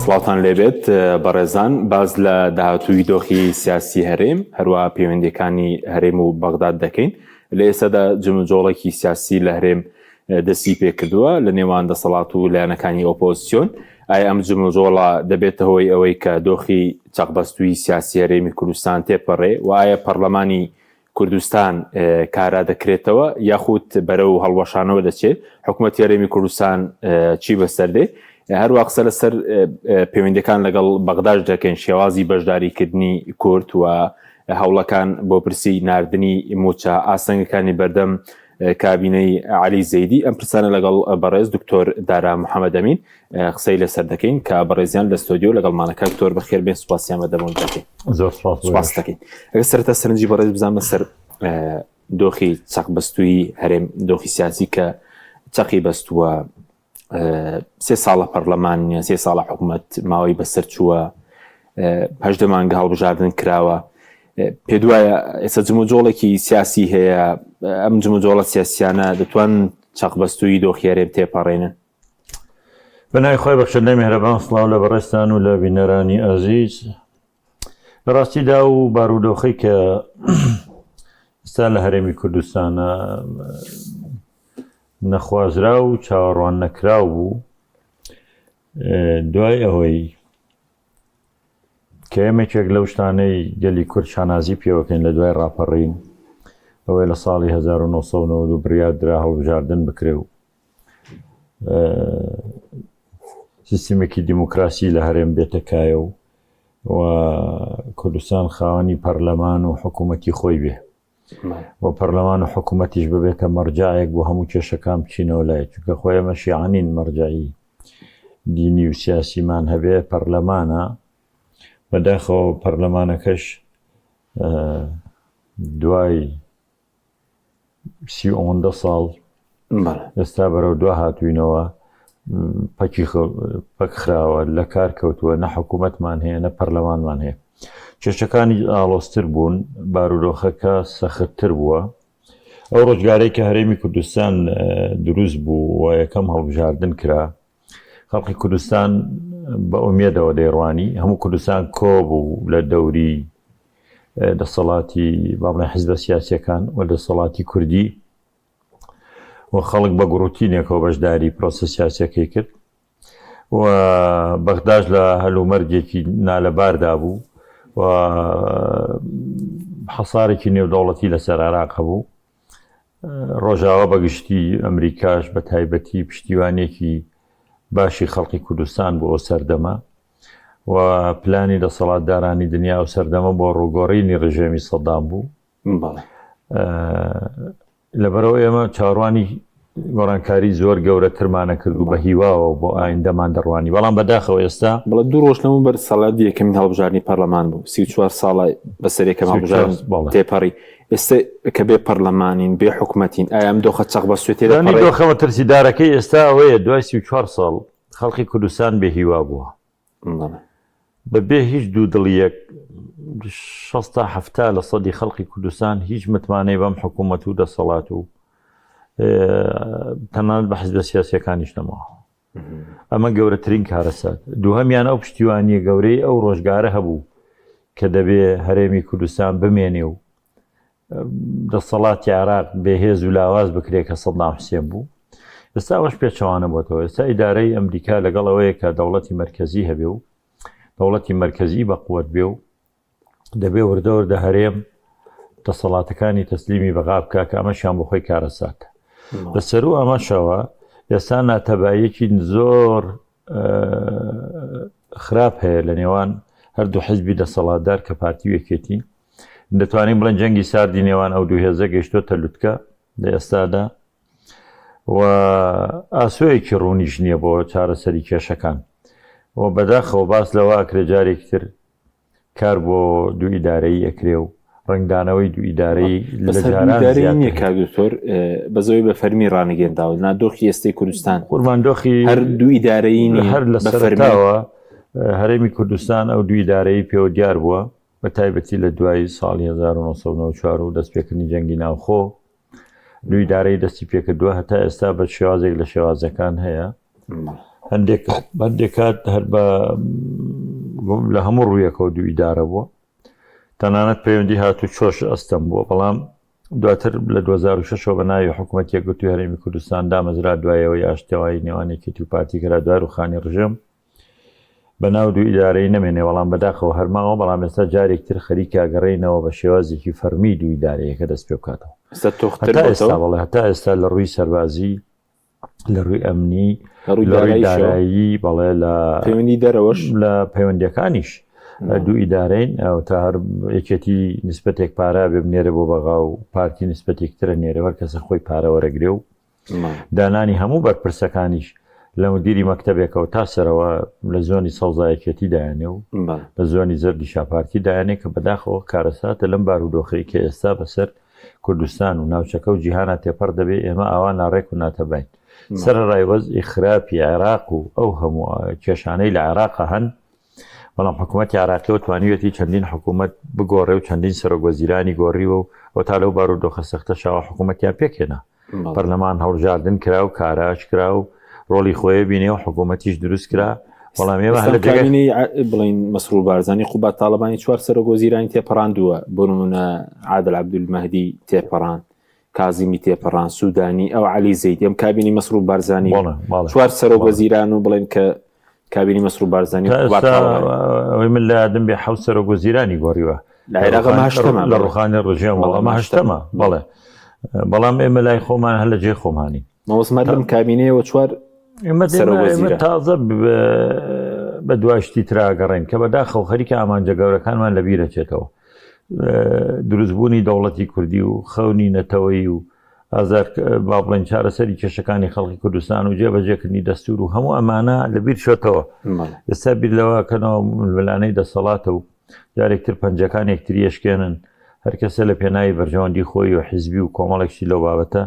سڵاتان لێبێت بەڕێزان باز لە داهاتووی دۆخی سیاسی هەرێم هەروە پەیوەندیەکانی هەرێم و بەغداد دەکەین. لە ئێستادا جمجۆڵێکی سیاسی لە هەرێم دەستی پێکردووە لە نێوان دەسەڵات و لایەنەکانی ئۆپۆزیسیۆن. ئایا ئەم جمجۆڵە دەبێتە هۆی ئەوەی کە دۆخی چەقبەستووی سیاسی هەرێمی کوردستان تێپەڕێ و ئایا پەرلەمانی کوردستان کارا دەکرێتەوە یاخود بەرەو هەڵوەشانەوە دەچێت؟ حکوومەتی هەرێمی کوردستان چی بەسەردێ؟ هەروە قسە لەسەر پەیوەندیەکان لەگەڵ بەغداد دەکەین، شێوازی بەشداریکردنی کورد و هەوڵەکان بۆ پرسی ناردنی موچە ئاسەنگەکانی بەردەم کابینەی عەلی زەیدی. ئەم پرسانە لەگەڵ بەڕێز دکتۆر دارا محەممەد ئەمین قسەی لەسەر دەکەین کە بەڕێزیان لە ستۆدیۆ لەگەڵمانەکە دکتۆر بەخێر بێن. سوپاسیان بەدەمەوە دەکەین. زۆر سوپاس دەکەین. ئەگەر سەرەتا سەرنجی بەڕێز بزانم لەسەر دۆخی چەقبەستووی هەرێم، دۆخی سیاسی کە چەقی بەستووە، 3 ساڵە پەرلەمانیە، 3 ساڵە حکوومەت ماوەی بەسەر چووە، 18 مانگە هەڵبژاردن کراوە. پێ دوایە ئێستا جموجۆڵێکی سیاسی هەیە، ئەم جموجۆڵە سیاسیانە دەتوان چەقبەستووی دۆخی هەرێم تێپەڕێنن؟ بەناوی خۆی بەخشندەی میهرەبان، سڵاو لە بەڕێستان و لە بینەرانی ئازیز. لە ڕاستیدا و بارودۆخەی کە ئێستا لە هەرێمی کوردستانە نەخوازرا و چاوەڕوان نەکراو بوو، دوای ئەوەی کە ئێمەکێک لەو شتانەی گەلی کورد شانازی پێوەکەین لە دوای ڕاپەڕین ئەوەی لە ساڵی 1992 بڕیاردرا هەڵبژاردن بکرێ و سیستمێکی دیموکراسی لە هەرێم بێتەکایە و کوردستان خاوەنی پەرلەمان و حکوومەتی خۆی بێ و پەرلەمان و حکوومەتیش ببێتە مەرجایەک بۆ هەموو کێشەکان بچینەوە لای، چونکە خۆی ئەمە شیعانین مەرجایی دینی و سیاسیمان هەبێ پەرلەمانە. بەداخەوە پەرلەمانەکەش دوای 30 ساڵ ئێستا بەرەو دوا هاتووینەوە، پەک خراوە، لە کار کەوتووە، نە حکوومەتمان هەیە نە پەرلەمانمان هەیە. کێشەکانی ئاڵۆزتر بوون، بارودۆخەکە سەختتر بووە. ئەو ڕۆژگارەی کە هەرێمی کوردستان دروست بوو و یەکەم هەڵبژاردن کرا، خەڵکی کوردستان بە ئومێدەوە دەیڕوانی هەموو کوردستان کۆ بوو لە دەوری دەسەڵاتی با بڵێن حیزبە سیاسیەکان و دەسەڵاتی کوردی و خەڵک بە گوڕوتینێکەوە بەشداری پرۆسە سیاسیەکەی کرد و بەغداد لە هەلومەرگێکی نالەباردا بوو و حەسارێکی نێودەوڵەتی لەسەر عێراق هەبوو. ڕۆژاوە بەگشتی ئەمریکاش بە تایبەتی پشتیوانێکی باشی خەڵکی کوردستان بۆ سەردەمە و پلانی دەسەڵاتدارانی دنیا و سەردەمە بۆ ڕووگۆڕینی ڕژێمی سەدام بوو. لەبەرەوە ئێمە چاڕوانی گۆڕانکاری زۆر گەورەترمانە کرد و بە هیواوە بۆ ئایندەمان دەڕوانی. بەڵام بەداخەوە ئێستا بەڵە 2 ڕۆژ لەمە بەر ساڵاتی یەکەمین هەڵبژاردننی پەرلەمان بوو، 34 ساڵە بەسەر یەکەم هەڵبژاردن تێپەڕی. ئێستا کە بێ پەرلەمانین بێ حکوومەتین، ئایا ئەم دۆخە چەقبەستوێتێدا دۆخەمە ترسیدارەکەی ئێستا ئەوەیە دوای 34 ساڵ خەڵکی کوردستان بێ هیوا بووە، بەبێ هیچ دوو دڵیەک 60-70% خەڵکی کوردستان هیچ متمانەی بەم حکوومەت و دەسەڵات و تەنانەت بە حیزبە سیاسیەکانیش نەماوە. ئەمە گەورەترین کارەسات. دووهەمیان ئەو پشتیوانیە گەورەی ئەو ڕۆژگارە هەبوو کە دەبێ هەرێمی کوردستان بمێنێ و دەسەڵاتی عێراق بێهێز و لاواز بکرێت کە سەدام حوسێن بوو. ئێستا ئەوەش پێچەوانە بۆتەوە. ئێستا ئیدارەی ئەمریکا لەگەڵ ئەوەیە کە دەوڵەتی مەرکەزی هەبێ و دەوڵەتی مەرکەزی بەقووەت بێ و دەبێ وردەوردە هەرێم دەسەڵاتەکانی تەسلیمی بەغا بکا کە ئەمەشیان بۆ خۆی کارەساتە. لەسەر و ئەمەشەوە ئێستا ناتەبایەکی زۆر خراپ هەیە لە نێوان هەردوو حیزبی دەسەڵاتدار کە پارتی وەکێتی. دەتوانین بڵێن جەنگی ساردی نێوان ئەو دوو هێزە گەیشتۆتە لوتکە لە ئێستادا و ئاسۆیەکی ڕوونیش نییە بۆ چارەسەری کێشەکان. و بەداخەوە باس لەوە ئەکرێ جارێکی تر کار بۆ دوو ئیدارەی ئەکرێ و ڕنگدانەوەی دوو ئیدارەی لە جاران نییە کاگدۆر بەزەوەی بە فەرمی ڕانەگەێنراوە نادۆخی ئێستەی کوردستان قورباندۆخی هەر دوو ئیدارەی هەر لە سەرتاوە هەرێمی کوردستان ئەو دوو ئیدارەی پێوە دیار بووە بە تایبەتی لە دوای ساڵی 1994 و دەستپێکردنی جەنگی ناوخۆ دوو ئیدارەی دەستی پێکردووە هەتا ئێستا بە شێوازێک لە شێوازەکان هەیە هەندێک کات هەر بە لە هەموو ڕوویەکە دوو ئیدارە بووە تەنانەت پەیوەندی هاتوو چۆش ئەستەم بووە بەڵام دواتر لە 2006 بە ناوی حکوومەت یەکگرتووی هەرێمی کوردستان دامەزرا دوایەوەی ئاشتیاوایی نێوانێکێتی و پارتیگەرا دوای ڕوخانی ڕژێم بە ناو دوو ئیدارەی نەمێنێ بەڵام بەداخەوە هەرماوە بەڵام ئێستا جارێکتر خەریکە گەڕێینەوە بە شێوازێکی فەرمی دوو ئیدارەیەکە دەست پێ بکاتەوە هەتا ئێستا لە ڕووی سەربازی لە ڕووی ئەمنی لە ڕووی دارایی بەڵێ لە پەیوەندی دەرەوەش لە پەیوەندیەکانیش دوو ئیدارەین ئەو تا هەر یەکێتی نسبەتێک پارە بێ بنێرە بۆ بەغا و پارتی نسبەتێکترە نێرە هەر کەسە خۆی پارە وەرەگرێ و دانانی هەموو بەرپرسەکانیش لە مدیری مەکتەبێکەوە تا سەرەوە لە زۆنی سەوزایەکێتی دایانێ و بە زۆنی زەردی شاپارتی دایانێ کە بەداخەوە کارەساتە لەم بارودۆخەی کە ئێستا بەسەر کوردستان و ناوچەکە و جیهانە تێپەر دەبێ ئێمە ئاوا ناڕێک و ناتەبین سەرڕای وەزئی خراپی عێراق و ئەو هەموو کێشانەی لە عێراقە هەن بەڵام حکوومەتی عێراقیەوە توانیوێتی چەندین حکوومەت بگۆڕێ و چەندین سەرۆکوەزیرانی گۆڕیوە و تا لەو بارودۆخە سەختە شاوە حکوومەتیان پێکێنا پەرلەمان هەڵبژاردن کرا و کاراش کرا و ڕۆڵی خۆی بینێ و حکوومەتیش دروست کرا بەڵام ئێمە هەر کابینەی بڵین مەسرور بارزانانی قوبات تاڵبانی 4 سەرۆکوەزیرانی تێپەڕاندووە بۆ نمونە عادل عەبدولمەهدی تێپەڕان کازیمی تێپەڕان سوودانی ئەو عەلی زەیدی ئەم کابینی مەسرور بارزانانی 4 سەرۆکوەزیران و بڵێن کە کابینی مەسرور بارزانانی ئەوەی من لە ئادەم بێ 7 سەرۆکوەزیرانی گۆڕیوە لە عێراق لە ڕوخانی ڕژێم وەڵامە هەشتەمە بەڵێ بەڵام ئێمە لای خۆمان هەر لە جێ خۆمانی مەوەسمەت لەم کابینەیەوە 4 ئێمە تازە بە دواشتی تراگەڕین کە بەداخەو خەریکە ئامانجە گەورەکانمان لە بیرەچێتەوە دروستبوونی دەوڵەتی کوردی و خەونی نەتەوەی و ئازار با بڵێن چارەسەری کێشەکانی خەڵکی کوردستان و جێبەجێکردنی دەستور و هەموو ئەمانە لە بیر شێتەوە ئێستا بیر لەوەکەنەوە ململانەی دەسەڵاتە و جارێکتر پەنجەکان یەکتری ئەشکێنن هەر کەسە لە پێناوی بەرژەوەندی خۆی و حیزبی و کۆمەڵێکی لەو بابەتە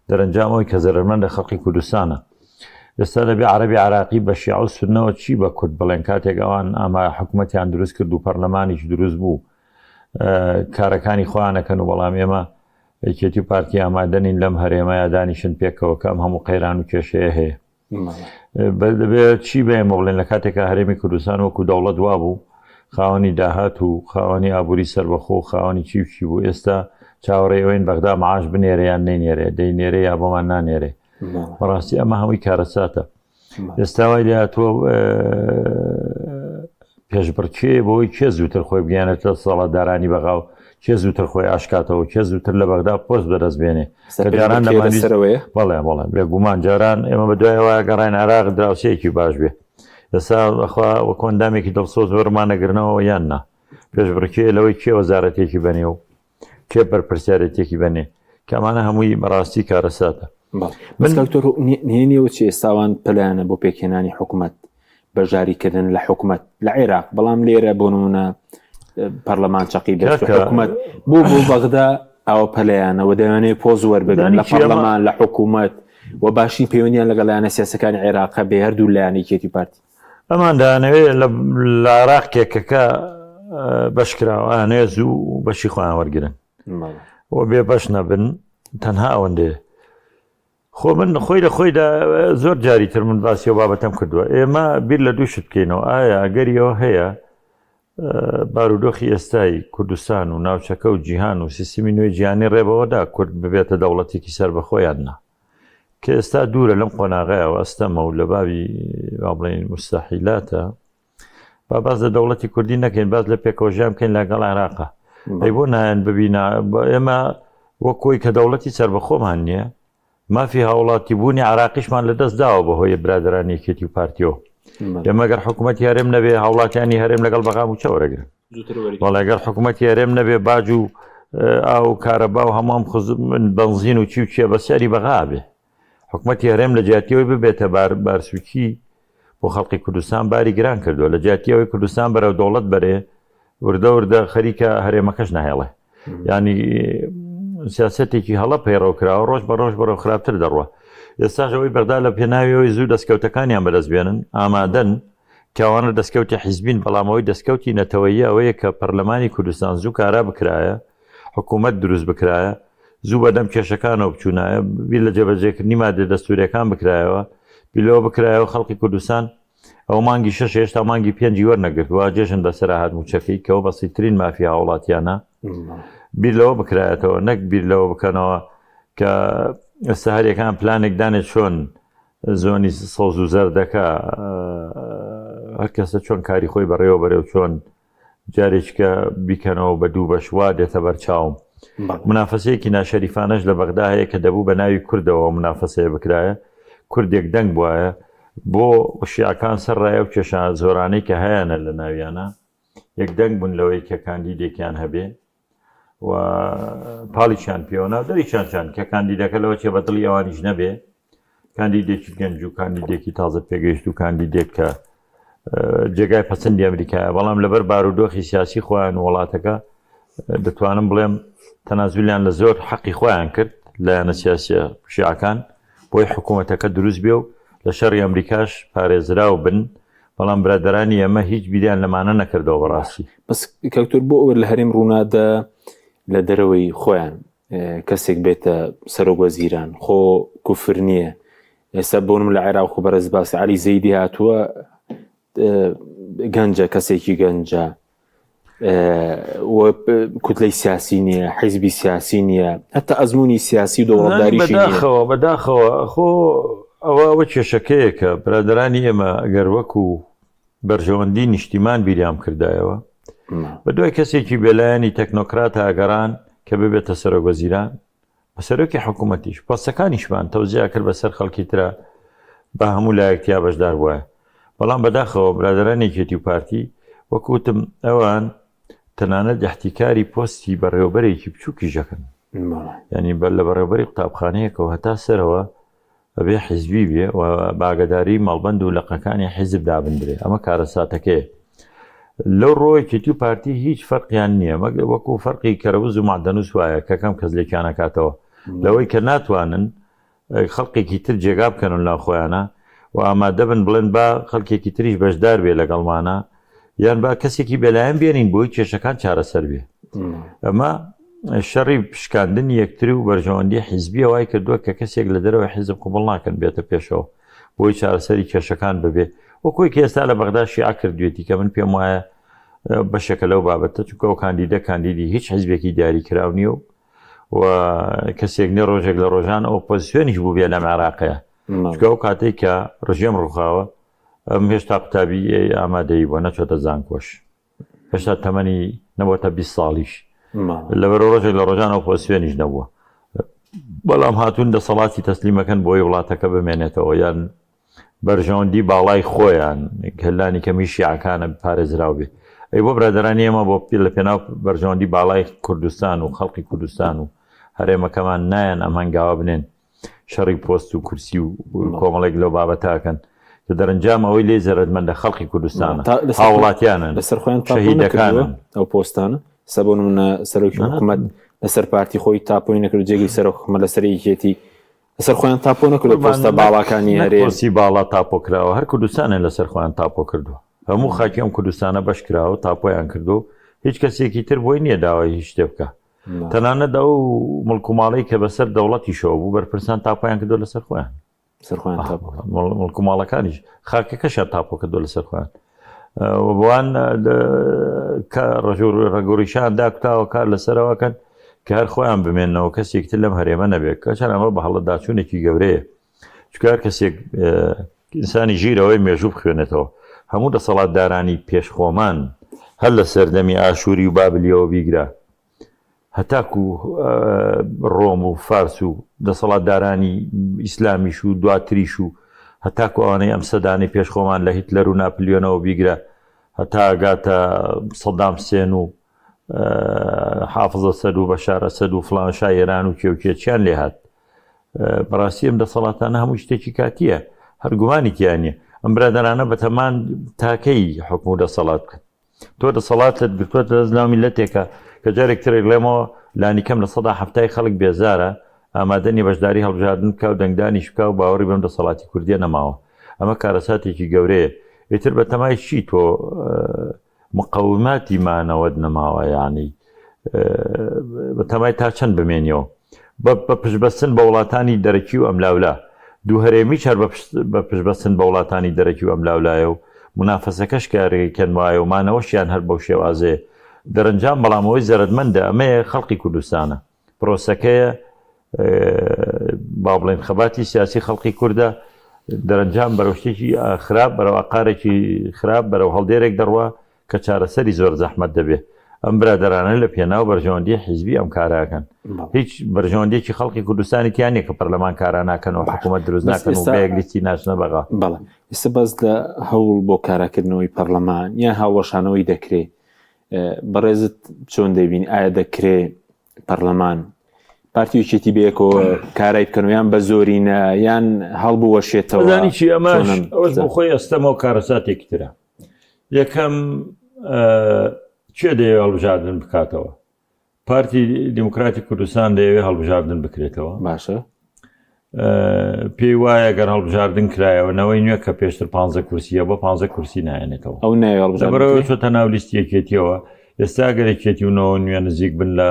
دەرەنجامەوەی کە زەرمەندە خەڵکی کوردستانە ئێستا دەبێ عەرەبی عێراقی بە شیعە و سوننەوە چی بە کورد بڵێن کاتێک ئەوان ئەما حکوومەتیان دروست کرد و پەرلەمانیش دروست بوو کارەکانی خۆیانەکەن و بەڵام ئێمە یەکێتی و پارتی ئامادەنین لەم هەرێمەیە دانیشن پێکەوە کەم هەموو قەیران و کێشەیە هەیە دەبێت چی بێمە بڵێن لە کاتێکە هەرێمی کوردستان وەکو دەوڵەت وا بوو خاوەنی داهات و خاوەنی ئابووری سەربەخۆ و خاوەنی چی بوو ئێستا چاوەڕێەوەین بەغدا مەعاش بنێرە یان نەینێرێ دەینێرە یا بۆمان نانێرێ بەڕاستی ئەمە هەمووی کارەساتە ئێستا وای لاتوە پێشبڕکێ بۆی کێ زووتر خۆی بگەیانێتە ساڵاتدارانی بەغاو کێ زووتر خۆی ئاشکاتەوە کێ زووتر لە بەغدا پۆست بەدەست بێنێ جاران لەمانسەرەوەی بەڵێ بێگومان جاران ئێمە بەدوایەوە گەڕین عێراق دراوسەیەکی باش بێ ئێستا بەخوا وە کۆندامێکی دڵسۆز وەرمانەگرنەوە یاننا پێشبڕکێ لەوەی کێ وەزارەتێکی بەنێ و کێ بەرپرسیارەتێکی بەنێ کەمانە هەمووی بەڕاستی کارەساتە بەسکەوتۆر نهێنیەوە چی ئێستاوان پلانە بۆ پێکهێنانی حکوومەت بەژاریکردن لە حکوومەت لە عێراق بەڵام لێرە بۆ نمونە پەرلەمان چەقی بێت حکوومەت بۆ بەغدا ئەوە پەلەیانەوە دەوێنێ پۆز وەربگرن لە پەرلەمان لە حکوومەت و باشی پەیوەندیان لەگەڵیانە سیاسەکانی عێراقە بێ هەردوو لایەنی کێتی پارتی ئەمان دانەوێت لە عێراق کێکەکە بەشکراوە ئەنێ زوو بەشی خۆیان وەرگرن و بێ بەش نەبن تەنها ئەوەندێ خۆ من خۆی لە خۆیدا زۆر جاری تر من باسی و بابەتەم کردووە ئێمە بیر لە دووشت بکەینەوە ئایا ئەگەریەوە هەیە بارودۆخی ئێستای کوردستان و ناوچەکە و جیهان و سیستمی نوێی جیهانی ڕێبەوەدا کورد ببێتە دەوڵەتێکی سەر بەخۆیان نا کە ئێستا دوورە لەم قۆناغایەوە ئەستەمە و لە بابی بڵێن مستەحیلاتە با باز لە دەوڵەتی کوردی نەکەین باز لە پێکەوەژیان بکەین لەگەڵ عێراقە ئەی بۆ نایەن ببینە ئێمە وەک کۆی کە دەوڵەتی سەر بەخۆمان نییە مافی هاوڵاتی بوونی عراقیشمان لە دەست داوە بەهۆی برادرانێکێتی و پارتیۆ ئێمەگەر حکوومەتی هەرێم نەبێ هاوڵاتیانی هەرێم لەگەڵ بەغام و چاوەرەگرن وەڵێگەر حکوومەتی هەرێم نەبێ باج و ئاو کارەبا و هەمام بەنزین و چی و چیە بەسیاری بەغا بێ حکوومەتی هەرێم لە جیاتیەوەی ببێتە بارسوکی بۆ خەڵقی کوردستان باری گران کردووە لە جیاتیەوەی کوردستان بەرەو دەوڵەت بەرێ وردە وردە خەریکە هەرێمەکەش نهێڵێ ینی سیاسەتێکی هەڵە پەیڕەوکراوە ڕۆژ بە ڕۆژ بەرەو خراپتر دەڕوە ئێستاژەوەی بەغدا لە پێناویەوەی زوو دەستکەوتەکانیان بەدەست بێنن ئامادەن کەوانە دەستکەوتی حیزبین بەڵامەوەی دەستکەوتی نەتەوەیی ئەوەیە کە پەرلەمانی کوردستان زوو کارا بکرایە حکوومەت دروست بکرایە زوو بەدەم کێشەکانەوە بچوونایە بیر لە جێبەجێکردنی مادە دەستوریەکان بکرایەوە بیلەوە بکرایەوە خەڵکی کوردستان ئەو مانگی 6 هێشتا مانگی 5 وەرنەگرتووە جێژن بەسەر هات موچەکەی کەەوە بەسیترین مافیا وڵاتیانە بیر لەوە بکرایەتەوە نەک بیر لەوە بکەنەوە کە ئێستا هەرێکان پلانێک دانێت چۆن زۆنی سەوز و زەردەکە هەر کەسە چۆن کاری خۆی بەڕێوە بەرێو چۆن جارێککە بیکەنەوە بە دوو بەشوا دێتە بەرچاوم منافەسەیەکی ناشەریفانەش لە بەغدا هەیە کە دەبوو بە ناوی کوردەوە منافەسەیە بکرایە کوردێک دەنگ بواە بۆ شیعەکان سەرڕایە و کێشان زۆرانەی کە هەیەە لە ناویانە یەک دەنگ بوون لەوەی کە کاندیدێکیان هەبێ و پاڵیشان پێوەنا دەریشانشان کە کاندیدەکە لەوە چێ بەدڵی ئەوانیش نەبێ کاندیدێکی گەنج و کاندیدێکی تازە پێگەیشت و کاندیدێک کە جێگای پەسەندی ئەمریکایە بەڵام لەبەر بارودۆخی سیاسی خۆیان وڵاتەکە دەتوانم بڵێم تەنازولیان لە زۆر حەقی خۆیان کرد لایەنە سیاسیە شیعەکان بۆی حکوومەتەکە دروست بێ و لە شەڕی ئەمریکاش پارێزراو بن بەڵام برادرانی ئێمە هیچ بیریان لەمانە نەکردەوە بەڕاستی بەس کەکتور بۆ ئەوە لە هەرێم ڕوونادا لە دەرەوەی خۆیان کەسێک بێتە سەرۆکوەزیران خۆ کوفر نییە ئێستا بۆنم لە عێراق و بەرز باسی عەلی زەیدی هاتووە گەنجە کەسێکی گەنجە کوتلەی سیاسی نییە حیزبی سیاسی نییە هەتا ئەزمموی سیاسی دەوڵەتداریشی بەداخەوە خۆ ئەوە کێشەکەیە کە برادرانی ئێمە ئەگەر وەکو بەرژەوەندی نیشتیمان بیریام کردایەوە بە دوای کەسێکی بێلایەنی تەکنۆکرات ئاگەران کە ببێتە سەرۆکوەزیران بە سەرۆکی حکوومەتیش پۆستەکانیشمان تەوزیع کرد بەسەر خەڵکی ترە بە هەموو لایەکتیا بەشدار بووە بەڵام بەداخەوە برادرانێکێتی و پارتی وەکوتم ئەوان تەنانەت احتیکاری پۆستی بەڕێوەبەرێکی بچووکی ژەکەن ینی بەر لە بەڕێوەبەری قوتابخانەیەکەوە هەتا سەرەوە ئەبێ حیزبی بێ و باگەداری مەڵبەند و لەقەکانی حیزب دابدرێ ئەمە کارەساتەکەیە لەو ڕۆیەکێتی و پارتی هیچ فەرقیان نییە مەگە وەکو فەرقی کەرەوز و مادەنووس وایە کە کەم کەس لێکیانەکاتەوە لەوەی کە ناتوانن خەڵقێکی تر جێگا بکەن لە خۆیانە و ئامادە بن بڵێن با خەڵکێکی تریش بەشدار بێ لەگەڵمانە یان با کەسێکی بێلایەن بێنین بۆی کێشەکان چارەسەر بێ ئەمە شەڕی پشکاندن یەکتری و بەرژەوەندی حیزبی وای کردووە کە کەسێک لە دەرەوە حیزب قوبڵ ناکەن بێتە پێشەوە بۆی چارەسەری کێشەکان ببێ وەکوی کە ئێستا لە بەغدا شیعە کردوێتی کە من پێم وایە بەشێکە لەو بابەتە چونکە ئەو کاندیدی هیچ حیزبێکی دیاری کراو نیە و کەسێک نێ ڕۆژێک لە ڕۆژان ئۆپۆزیسیۆنیش بوو بێ لەم عێراقەیە چونکە ئەو کاتێک کە ڕژێم ڕووخاوە ئەم هێشتا قوتابی ئامادەی بۆ نەچۆتە زانکۆش هێشتا تەمەنی نەبووەتە 20 ساڵیش لەبەر ڕۆژێک لە ڕۆژان ئۆپۆزیسیۆنیش نەبووە بەڵام هاتوون دەسەڵاتی تەسلیمەکەن بۆی وڵاتەکە بمێنێتەوە یان بەرژەوەندی باڵای خۆیان کەلانی کەمی شیعەکانە پارێزراو بێ ئەی بۆ برادرانی ئێمە بۆ لە پێناو بەرژەوەندی باڵای کوردستان و خەڵقی کوردستان و هەرێمەکەمان نایەن ئەم هەنگاوە بنێن شەڕی پۆست و کورسی و کۆمەڵێک لەو بابەتاکەن کە دەرەنجام ئەوەی لێ زەرمەندە خەڵقی کوردستانە هاوڵاتیانن لەسەر خۆیان شەهیدەکانن ئەو پۆستانە سەبوون منە سەرۆکی حکوومەت لەسەر پارتی خۆی تاپۆی نەکرد جێگەی سەر حکوومەت لەسەر یەکێتی لەسەر خۆیان تاپۆ نەکرد پۆستە باڵاکانی هەرێمی باڵا تاپۆ کراوە هەر کوردستانە لەسەر خۆیان تاپۆ کردووە هەموو خاکی ئەم کوردستانە بەش کراوە تاپۆیان کردو هیچ کەسێکی تر بۆی نییە داوای هیچ شتێ بکە تەنانەت ئەو مڵکوماڵی کە بەسەر دەوڵەتی شەوە بوو بەرپرسان تاپۆیان کردو لەسەر خۆیان مڵکوماڵەکانیش خاکەکەشیان تاپۆ کردو لەسەر خۆیان بۆوان کە ڕێگۆڕیشان داکتاوە کار لەسەرەوەکەن کە هەر خۆیان بمێنەوە کەسێکتر لەم هەرێمە نەبێت کەچان ئەمە بە هەڵە داچوونێکی گەورەیە چکار کەسێک ئینسانی ژیرەوەی مێژوو بخوێنێتەوە هەموو دەسەڵاتدارانی پێشخۆمان هەر لە سەردەمی ئاشووری و بابلیەوە بیگرا هەتاکو ڕۆم و فارس و دەسەڵاتدارانی ئیسلامیش و دواتریش و هەتاکو ئەوانەی ئەم سەدانی پێشخۆمان لە هیتلەر و ناپلیۆنەوە بیگرە هەتا ئەگاتە سەدام حوسێن و حافزە سەد و بەشارە سەد و فڵان شای ئێران و کێوکێچیان لێ هات بەڕاستی ئەم دەسەڵاتانە هەموو شتێکی کاتیە هەر گومانی تیانە ئەم برادرانە بەتەمان تاکەی حکم و دەسەڵات بکەن تۆ دەسەڵاتت گرتووەتە دەستناو میلەتێکە کە جارێکترێک لێمەوە لانی کەم لە 170 خەڵک بێزارە ئامادەنی بەشداری هەڵبژاردن بکە و دەنگدانیش بکە و باوەڕی بەم دەسەڵاتی کوردیە نەماوە ئەمە کارەساتێکی گەورەیە ئیتر بە تەمای چی تۆ مقەوماتی مانەوەت نەماوە یانی بە تەمای تا چەند بمێنیەوە بە پشبەستن بە وڵاتانی دەرەکی و ئەملاولا دوو هەرێمی چەر بە پشبەستن بە وڵاتانی دەرەکی و ئەملاولایە و منافەسەکەش کارێککەن وایە و مانەوەشیان هەر بەو شێوازێ دەرەنجام بەڵامەوەی زەرمەندە ئەمەیە خەڵکی کوردستانە پرۆسەکەیە با بڵێن خەباتی سیاسی خەڵکی کووردە دەرەنجام بەرەو شتێکی خراپ بەرەو ئاقارێکی خراپ بەرەو هەڵدێرێک دەڕوە کە چارەسەری زۆر زەحمەت دەبێت ئەم برادەرانە لە پێناو بەرژەوەندی حیزبی ئەم کاراکەن هیچ بەرژەوەندێکی خەڵکی کوردستانی تیانێک کە پەرلەمان کارا ناکەنەوە حکوومەت دروست ناکەن و بەیەکلیتی ناچنە بەغا بەڵێ ئێستا بەس لە هەوڵ بۆ کاراکردنەوەی پەرلەمان یان هاوەشانەوەی دەکرێت بەڕێزت چۆن دەبین ئایا دەکرێت پەرلەمان پارتی وچێتی بەیەکەوە کارای بکەنەوە یان بە زۆرینە یان هەڵبوو وەشێتەوە زانی چی ئەمەش ئەوەش بۆ خۆی ئەستەمەوە کارەساتێکی ترە یەکەم چێ دەیەوێت هەڵبژاردن بکاتەوە پارتی دیموکراتی کوردستان دەیەوێت هەڵبژاردن بکرێتەوە باشە پێی وایە گەر هەڵبژاردن کرایەوەنەوەی نوێ کە پێشتر 15 کورسیە بۆ 15 کورسی نایێنێتەوە ئەو نایەوە چۆتە ناو لیستی یەکێتیەوە ئێستا گەرێکێتیونەوە نوێ نزیک بن لە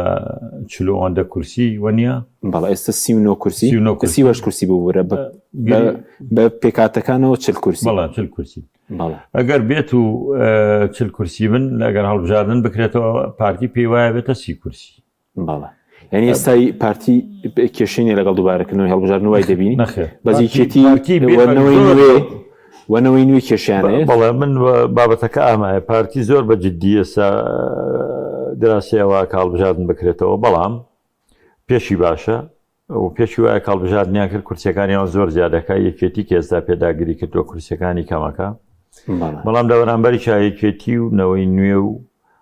40 کورسی وەنیە بەڵێ ئێستا 39 کورسی وەش کورسی بووبرە بە پێکاتەکانەوە 40 کورسی بەڵام 40 کورسی ئەگەر بێت و 40 کورسی بن لەگەر هەڵبژاردن بکرێتەوە پارتی پێی وایە بێتە 30 کورسی بەڵێ یعنی ئێستای پارتی کێشێنی لەگەڵ دووبارەکردنەوەی هەڵبژاردن وای دەبینی نەخێر بەزیکێتی وەنەوەی نوێی کێشیانەیە بەڵێ من بابەتەکە ئامایە پارتی زۆر بە جددی ئێستا دراسیەوە کاڵبژاردن بکرێتەوە بەڵام پێشی باشە و پێشی وایە کاڵبژاردنیان کرد کورسەکانیەوە زۆر زیادەکە یەکێتی کە ئێستا پێداگیری کردووە کورسەکانی کەمەکە بەڵام لە بەرامبەری چایەکێتی و نەوەی نوێ و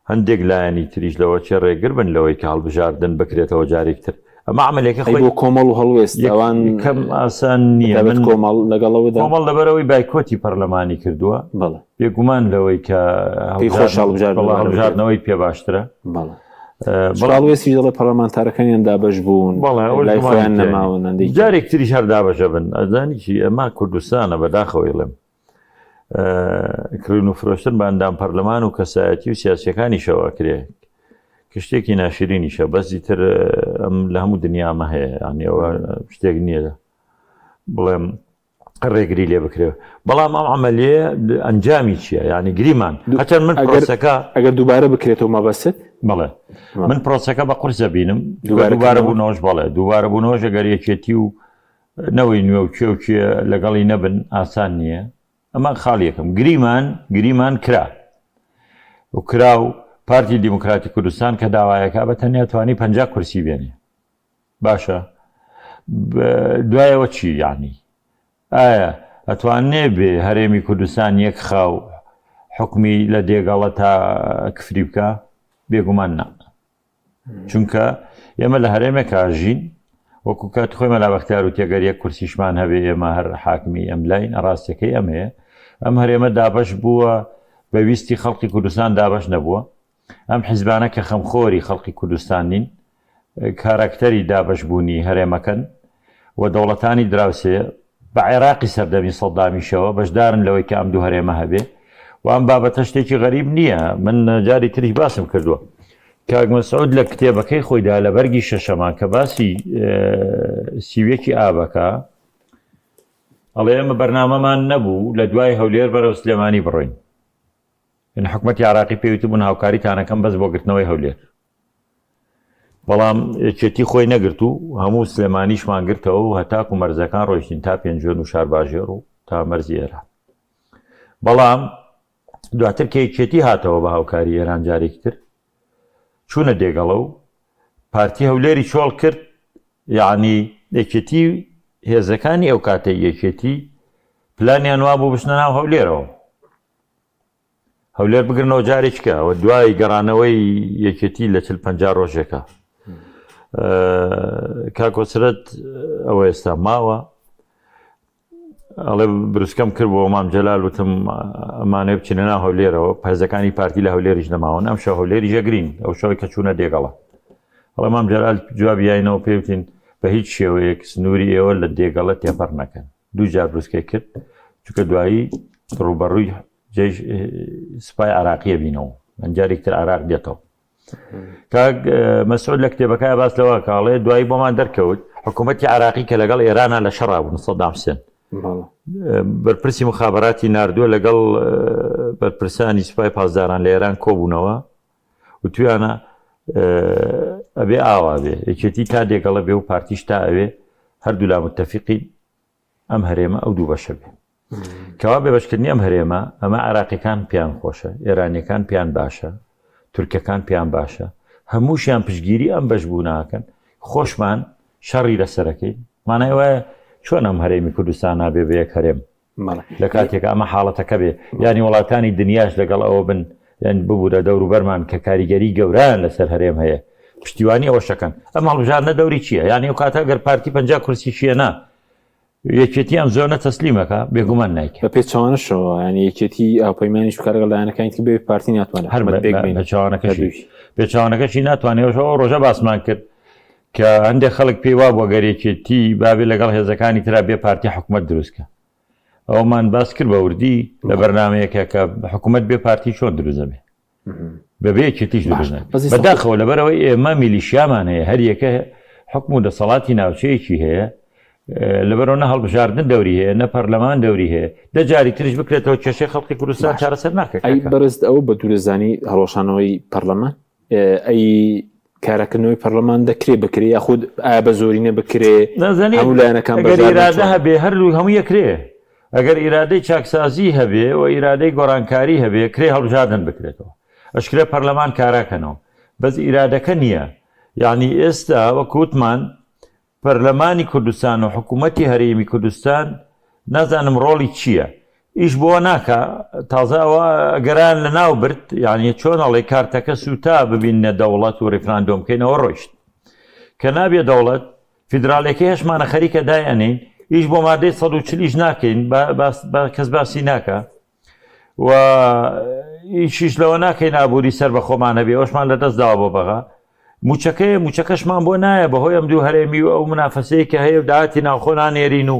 هەندێک لایەنی تریش لەوە چێ ڕێگر بن لەوەی کە هەڵبژاردن بکرێتەوە جارێکتر ئەمە عملێکە خۆی بۆ کۆمەڵ و هەڵوێست ئەوان کەم ئاسان نییە من کۆمەڵ لەگەڵەوەدا کۆمەڵ لەبەرەوەی بایکۆتی پەرلەمانی کردووە بەڵێ بێگومان لەوەی کە هەڵبژاردنەوەی پێ باشترە بەڵێ دەڵێ پەرلەمانتارەکانیان دابەش بوون لای خۆیان نەماون جارێک تریش هەر دابەشە بن ئەزانیی ئەمە کوردستانە بەداخەوەی لێم کردن و فرۆشتن بە ئەندام پەرلەمان و کەسایەتی و سیاسیەکانی شەوە کرێ کشتێکی ناشرینیشە بەسی تر ئەم لە هەموو دنیامە هەیە یانیەوە شتێک نییە بڵێم ڕێگری لێ بکرێ بەڵام ئەم عملیە ئەنجامی چییە ینی گریمان هەچەند من پرۆسەکە ئەگەر دووبارە بکرێتەوە مەبەست بڵێ من پرۆسەکە بە قورسە بینم دووبارە بوونەوەش بەڵێ دووبارە بوونەوەش ئەگەر یەکێتی و نەوەی نوێ و کێوکیە لەگەڵی نەبن ئاسان نییە ئەمە خاڵیەکەم گریمان کرا و کرا و پارتی دیموکراتی کوردستان کە داوایەکە بە تەنیا توانی 50 کورسی بێنێ باشە دوایەوە چی یعنی ئایا ئەتوانێ بێ هەرێمی کوردستان یەک خاو حکمی لە دێگەڵە تا کفری بکە بێگومان نا چونکە ئێمە لە هەرێمێک ئاژین وەکو کات خۆی مەلا بەختیار و تێگەر یەک کورسیشمان هەبێ ئێمە هەر حاکمی ئەم لاین ڕاستیەکەی ئەمەیە ئەم هەرێمە دابش بووە بەویستی خەڵکی کوردستان دابش نەبووە ئەم حیزبانە کە خەمخۆری خەڵکی کوردستان نین کارکتەری دابش بوونی هەرێمەکەن و دەوڵەتانی دراوسێ بە عێراقی سەردەمی سەدامیشەوە بەشدارن لەوەی کە ئەم دوو هەرێمە هەبێ و ئەم بابەتە شتێکی غەریب نییە من جاری تریش باسم کردووە کاک مەسعود لە کتێبەکەی خۆیدا لە بەرگی شەشەمان کە باسی سیوێکی ئابەکە ئەڵێ ئێمە بەرنامەمان نەبوو لە دوای هەولێر بەرەو سلێمانی بڕۆین حکومەتی عراقی پێویست بوون هاوکاریتانەکەم بەس بۆ گرتنەوەی هەولێر بەڵام چێتی خۆی نەگرت و هەموو سلێمانیشمان گرتەوە و هەتاک و مەرزەکان ڕۆیشتین تا پێنجێن و شارباژێر و تا مەرزی ئێران بەڵام دواتر کێچێتی هاتەوە بە هاوکاری ئێران جارێکی تر چوونە دێگەڵە و پارتی هەولێری چۆڵ کرد یعنی یەکێتی هێزەکانی ئەو کاتەی یەکێتی پلانیان وا بوو بچنە ناو هەولێرەوە هەولێر بگرنەوە جارێککە و دوای گەڕانەوەی یەکێتی لە 40-50 ڕۆژێکە کاکۆسرەت ئەوە ئێستا ماوە ئەڵێ بروسکەم کرد بۆ مام جەلال وتم ئەمانێ بچینە ناو هەولێرەوە هێزەکانی پارتی لە هەولێریش نەماون ئەم شەو هەولێری ژەگرین ئەو شەوەی کە چوونە دێگەڵە ئەڵێ مام جەلال جوابیایەوە پێوتین بە هیچ شێوەیەک سنووری ئێوە لە دێگەڵە تێپەڕ نەکەن دوو جار بروسکەی کرد چونکە دوایی ڕوبەڕووی سوپای عراقیە بینەوە ئەنجارێکتر عراق دێتەوە کاک مەسعود لە کتێبەکەی باس لەوە کاڵێ دوایی بۆمان دەرکەوت حکوومەتی عراقی کە لەگەڵ ئێرانە لە شەڕا بوون سەدام حوسێن بەرپرسی مخابراتی ناردووە لەگەڵ بەرپرسانی سوپای پاسداران لە ئێران کۆبوونەوە و تویانە ئەبێ ئاوا بێ یەکێتی تا دێگەڵە بێ و پارتیش تا ئەوێ هەردوو لا متتەفیقی ئەم هەرێمە ئەو دوو بەشە بێ کەوا بێبەشکردنی ئەم هەرێمە ئەمە عراقیەکان پیان خۆشە ئێرانیەکان پیان باشە تورکەکان پیان باشە هەمووشیان پشگیری ئەم بەش بوو ناکەن خۆشمان شەڕی لەسەرەکەی مانای وایە چۆن ئەم هەرێمی کوردستان نابێ بە یەک هەرێم لە کاتێکە ئەمە حاڵەتەکە بێ ینی وڵاتانی دنیاش لەگەڵ ئەوە بن یان ببوورە دەور و بەرمان کە کاریگەری گەوران لەسەر هەرێم هەیە پشتیوانی ئەوەشەکەن ئەم هەڵبژاردنە دەوری چییە یانی و کاتە گەر پارتی 50 کورسی چیەنا یەکێتی ئەم زۆرنە تەسلیمەکە بێگومان نایکە بە پێچوانەشەوە ینی یەکێتی ئاپەیمانیش بکارەگەڵ لایەنەکانی بێ پارتی ناتوانێت پێچوانەکەشی ناتوانێتەوە ڕۆژە باسمان کرد کە هەندێک خەڵک پێی وا بۆ گەرێکێتی بابێ لەگەڵ هێزەکانی ترا بێ پارتی حکوومەت دروستکە ئەومان باس کرد بە وردی لە بەرنمەیەکە کە حکوومەت بێ پارتی چۆن دروزە بێ بەبێ یەکێتیش دروزە بەداخەوە لەبەرەوەی ئێمە میلیشیامان هەیە هەر یەکە حکم و دەسەڵاتی ناوچەیەکی هەیە لەبەرەوە نە هەڵبژاردن دەوری هەیە نە پەرلەمان دەوری هەیە دەجاری تریش بکرێتەوە کێشەی خەڵکی کوردستان چارەسەر ناکەێت ئەی بەرزد ئەو بە دوورزانی هەڵۆشانەوەی پەرلەمان ئەی کارەکردنەوەی پەرلەمان دەکرێ بکرێ یاخود ئایا بە زۆرینە بکرێ هەموو لایەنەکان ئیرادە هەبێ هەردوو هەموو یەکرێ ئەگەر ئیرادەی چاکسازی هەبێ و ئیرادەی گۆڕانکاری هەبێ کرێ هەڵبژاردن بکرێتەوە ئەشکرێ پەرلەمان کاراکەنەوە بەس ئیرادەکە نییە یعنی ئێستا وەکوتمان پەرلەمانی کوردستان و حکوومەتی هەرێمی کوردستان نازانم ڕۆڵی چییە ئیش بۆ ناکە تازەوە گەران لە ناو برد یعنی چۆن ئەڵێ کارتەکە سوتا ببینە دەوڵەت و ڕێفراندۆم بکەینەوە ڕۆیشت کە نابێ دەوڵەت فیدراالێکی هەشمانە خەریکە دایەنین ئیش بۆ مادەی 140 ناکەین کەس باسی ناکە و ئیشیش لەوە ناکەین ئابووری سەر بە خۆمانە بێ ئەوشمان لە دەست داوە بۆ بەغا موچەکەشمان بۆ نایە بەهۆی ئەم دوو هەرێمی و ئەو منافەسەیە کە هەیە و داهاتی ناوخۆ نانێرین و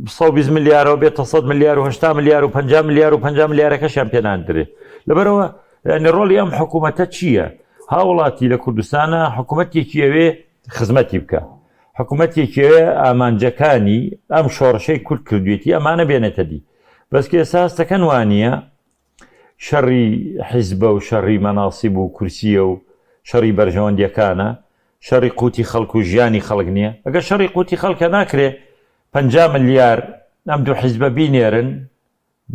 120 ملیارەوە بێت 100 ملیار و 80 ملیار و 50 ملیار و 50 ملیارەکەشیان پێناندرێ لەبەرەوە ڕۆڵی ئەم حکوومەتە چییە؟ هاوڵاتی لە کوردستانە حکوومەتێکی ئەوێ خزمەتی بکە حکوومەتێکیوێ ئامانجەکانی ئەم شۆڕشەی کورد کردوێتی ئەمانە بێنێتە دی بەسکە ئێساستەکەن وانە شەڕی حیزبە و شەڕی مەناسیب و کورسیە و شەڕی بەرژەوەندیەکانە شەڕی قوتی خەڵک و ژیانی خەڵک نییە ئەگەر شەڕی قوتی خەڵکە ناکرێ 50 ملیار ئەم دوو حیزبە بینێرن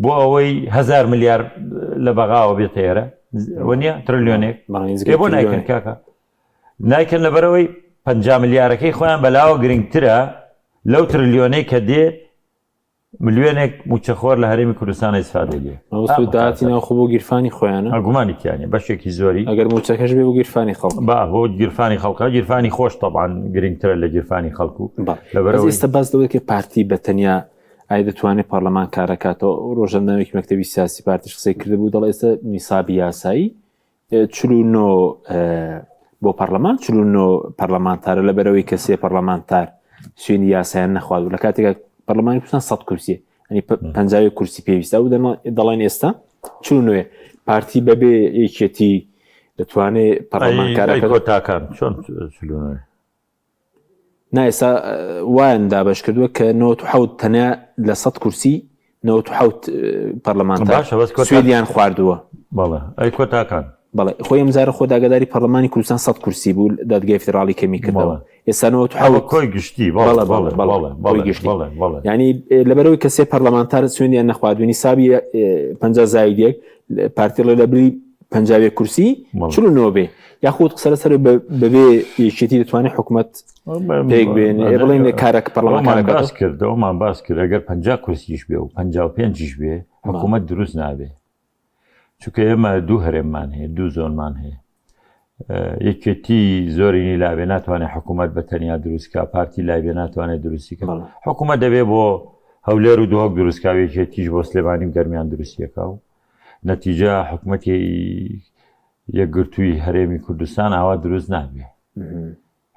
بۆ ئەوەی 1000 ملیار لە بەغاوە بێت ئێرە وە تریلیۆنێک بۆ نایکەن کاکە نایکەن لەبەرەوەی 50 ملیارەکەی خۆیان بەلاوە گرنگترە لەو تریلیۆنەی کە دێ ملیۆنێک موچەخۆر لە هەرێمی کوردستان ئیسفادە لێ داهاتی ناوخۆ بۆ گیرفانی خۆیانە ئەگومانیتیانە بەشێکی زۆری ئەگەر موچەکەش بێ بۆ گیرفانی خەڵک بۆ گیرفانی خەڵکە گیرفانی خۆش تەبعاً گرنگترە لە گیرفانی خەڵکو لەبەرەوە ئێستا باس دەوێت کە پارتی بەتەنیا ئایا دەتوانێت پەرلەمان کارەکاتەوە ڕۆژەندەمێکی مەکتەبی سیاسی پارتیش قسەی کرده بوو دەڵێ ئێستا نیسابی یاسایی 49 بۆ پەرلەمان 49 پەرلەمانتارە لەبەرەوەی کە سێ پەرلەمانتار سوێنی یاسایان نەخوازوو لە کاتێکە پەرلەمانی کوردستان 100 کورسیە ئەنی 50 کورسی پێویستە و دەڵێن ئێستا 49 پارتی بەبێ یەکێتی دەتوانێت پەرلەمان کارەکە تاکان چۆن نایسا وایان دابش کردووە کە 97 تەنیا لە 100 کورسی 97 پەرلەمانتار سوێدیان خواردووە بەڵێ ئەی کۆتاکان بەڵێ خۆی ئەمزارە خۆ داگەداری پەرلەمانی کوردستان 100 کورسی بوو دادگای فدراڵی کەمی کردەوە ئێستا 97 کۆی گشتی ینی لەبەرەوەی کە سێ پەرلەمانتار سوێندیان نەخواردوونی سابی 50 زایدێک پارتی لە لەبری 50 کورسی 49 بێ یاخود قسە لەسەر بەبێ یەکێتی دەتوانێت حکوومەت پێک بێن بڵێن کارێک پەرلەمانتارەکە باس کردەوەمان باس کرد ئەگەر 50 کورسیش بێ و 55 بێ حکوومەت دروست نابێ چونکە ئێمە دوو هەرێممان هەیە دوو زۆنمان هەیە یەکێتی زۆرینی لابێ ناتوانێت حکوومەت بە تەنیا دروستکە پارتی لایبێ ناتوانێت دروستیکە حکوومەت دەبێ بۆ هەولێر و دووەک دروستکاوێکێتیش بۆ سلێمانی گەرمیان دروستیەکە و نەتیجە حکوومەتی یەکگرتووی هەرێمی کوردستان ئاوا دروست نابێ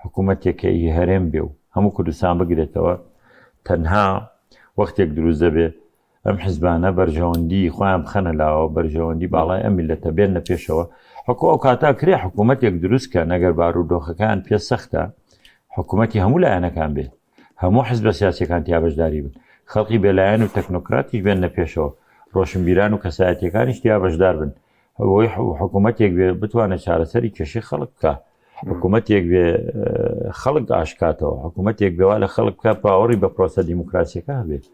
حکوومەتێکی هەرێم بێ و هەموو کوردستان بگرێتەوە تەنها وەختێک دروست دەبێ ئەم حیزبانە بەرژەوەندی خۆیان بخەنە لاوە بەرژەوەندی باڵای ئەم میلەتە بێنە پێشەوە حکو ئەو کاتا کرێ حکوومەتێک دروستکە نەگەر بارودۆخەکان پێ سەختە حکوومەتی هەموو لایەنەکان بێت هەموو حیزبە سیاسیەکان تیا بەشداری بن خەڵکی بێلایەن و تەکنۆکراتیش بێنە پێشەوە ڕۆشنبیران و کەسایەتیەکانیش تیا بەشدار بن ئەوەی حکوومەتێک بێ بتوانێت چارەسەری کێشەی خەڵک بکە حکوومەتێک بێ خەڵک ئاشکاتەوە حکوومەتێک بێوا لە خەڵک بکە باوەڕی بە پرۆسە دیموکراسیەکە هەبێت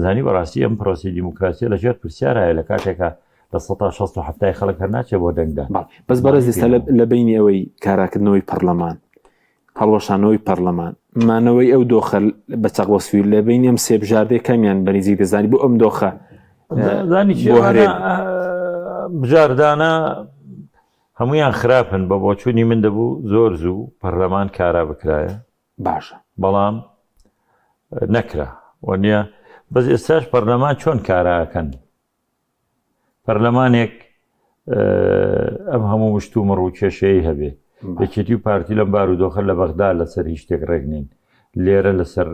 زانی بەڕاستی ئەم پرۆسی دیموکراسی لەژێر پرسیارایە لە کاتێکە لە 16 خەڵک هەر ناچێت بۆ دەنگدا بەس بەڕێز ئێستا لە بینی ئەوەی کاراکردنەوەی پەرلەمان هەڵوەشانەوەی پەرلەمان مانەوەی ئەو دۆخە بە چەقوەسوی لە بینی ئەم سێ بژاردەی کەمیان بەنزیک دەزانی بۆ ئەم دۆخە بژاردانە هەمویان خراپن بە بۆچوونی من دەبوو زۆر زوو پەرلەمان کارا بکرایە باشە بەڵام نەکرا وەنیە بەس ئێستاش پەرلەمان چۆن کاراکەن پەرلەمانێک ئەم هەموو مشتومە ڕوو کێشەیە هەبێ یەکێتی و پارتی لەم بارودۆخە لە بەغدا لەسەر هیچ شتێک ڕێگنین لێرە لەسەر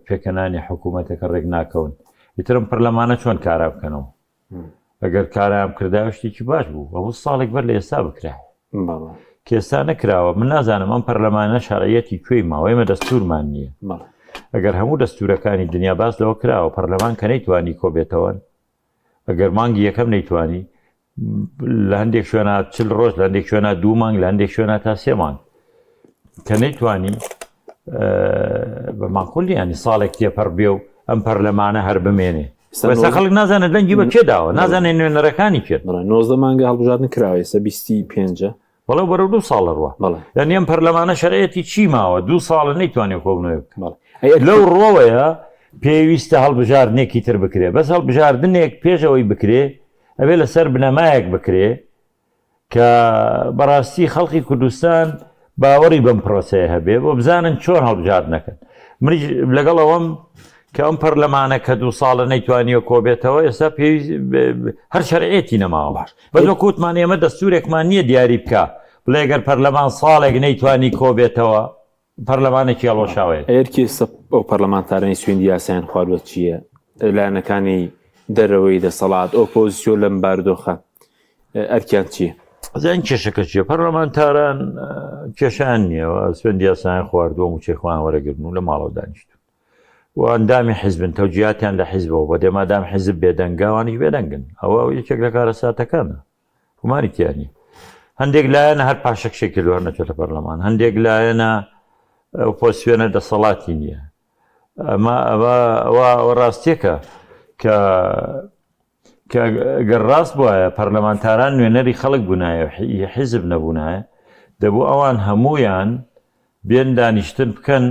پێکەنانی حکوومەتەکە ڕێک ناکەون ئیترم پەرلەمانە چۆن کارا بکەنەوە ئەگەر کارام کرداوە شتێکی باش بوو هەموو ساڵێک بەر لە ئێستا بکرا کێستا نەکراوە من نازانم ئەم پەرلەمانە شارەیەتی کوێی ماوە ئێمە دەستورمان نییە ئەگەر هەموو دەستورەکانی دنیا باس لەوە کراوە پەرلەمان کە نەیتوانی کۆبێتەوە ئەگەر مانگی یەکەم نەیتوانی لە هەندێک شوێنە 40 ڕۆژ لە هەندێک شوێنە 2 مانگ لە هەندێک شوێنە تا 3 مانگ کە نەیتوانی بە ماقولی ینی ساڵێک تێپەڕ بێ و ئەم پەرلەمانە هەر بمێنێ بەسە خەڵک نازانێت دەنگی بە کێداوە نازانێت نوێنەرەکانی کرد 19 مانگە هەڵبژاردن کراوە ئێستا 25 بەڵێ بەرە 2 ساڵ ڕوە یعنی ئەم پەرلەمانە شەرەیەتی چی ماوە 2 ساڵە نەیتوانێت کۆبنەوە لەو ڕۆوەیە پێویستە هەڵبژاردنێکی تر بکرێ بەس هەڵبژاردنێک پێشەوەی بکرێ ئەبێ لەسەر بنەمایەک بکرێ کە بەڕاستی خەڵکی کوردستان باوەڕی بەم پرۆسەیە هەبێ بۆ بزانن چۆن هەڵبژارد نەکەن منیش لەگەڵ ئەوەم کە ئەم پەرلەمانە کە 2 ساڵە نەیتوانیوە کۆبێتەوە ئێستا پێویست هەر شەرعێتی نەماوە باش بەزۆ کووتمان ئێمە دەستورێکمان نییە دیاری بکە بڵێ گەر پەرلەمان ساڵێک نەیتوانی کۆبێتەوە پەرلەمانێکی هەڵۆشاوێت ئەرکی ئەو پەرلەمانتارانی سوێندی یاسایان خواردوە چییە لایەنەکانی دەرەوەی دەسەڵات ئۆپۆزیسیۆن لەم بارودۆخە ئەرکیان چییە زین کێشەکە چیە پەرلەمانتاران کێشیان نییەوە سوێندی یاسایان خواردووە موچەی خۆیان وەرەگرن و لە ماڵەوە دانیشتون و ئەندامی حیزبن تەوجیهاتیان لە حیزبەوە بۆ دێمادام حیزب بێدەنگاوانیش بێدەنگن ئەوە یەکێک لە کارە ساتەکانە گومانی تیانی هەندێک لایەنە هەر پاشەکشێک کردو هەر نەچێتە پەرلەمان هەندێک لایەنە ئۆپۆزیسیۆنە دەسەڵاتی نییە ئەوە ڕاستیەکە کە گەر ڕاست بواە پەرلەمانتاران نوێنەری خەڵک بوونایە حیزب نەبوونایە دەبوو ئەوان هەمویان بێن دانیشتن بکەن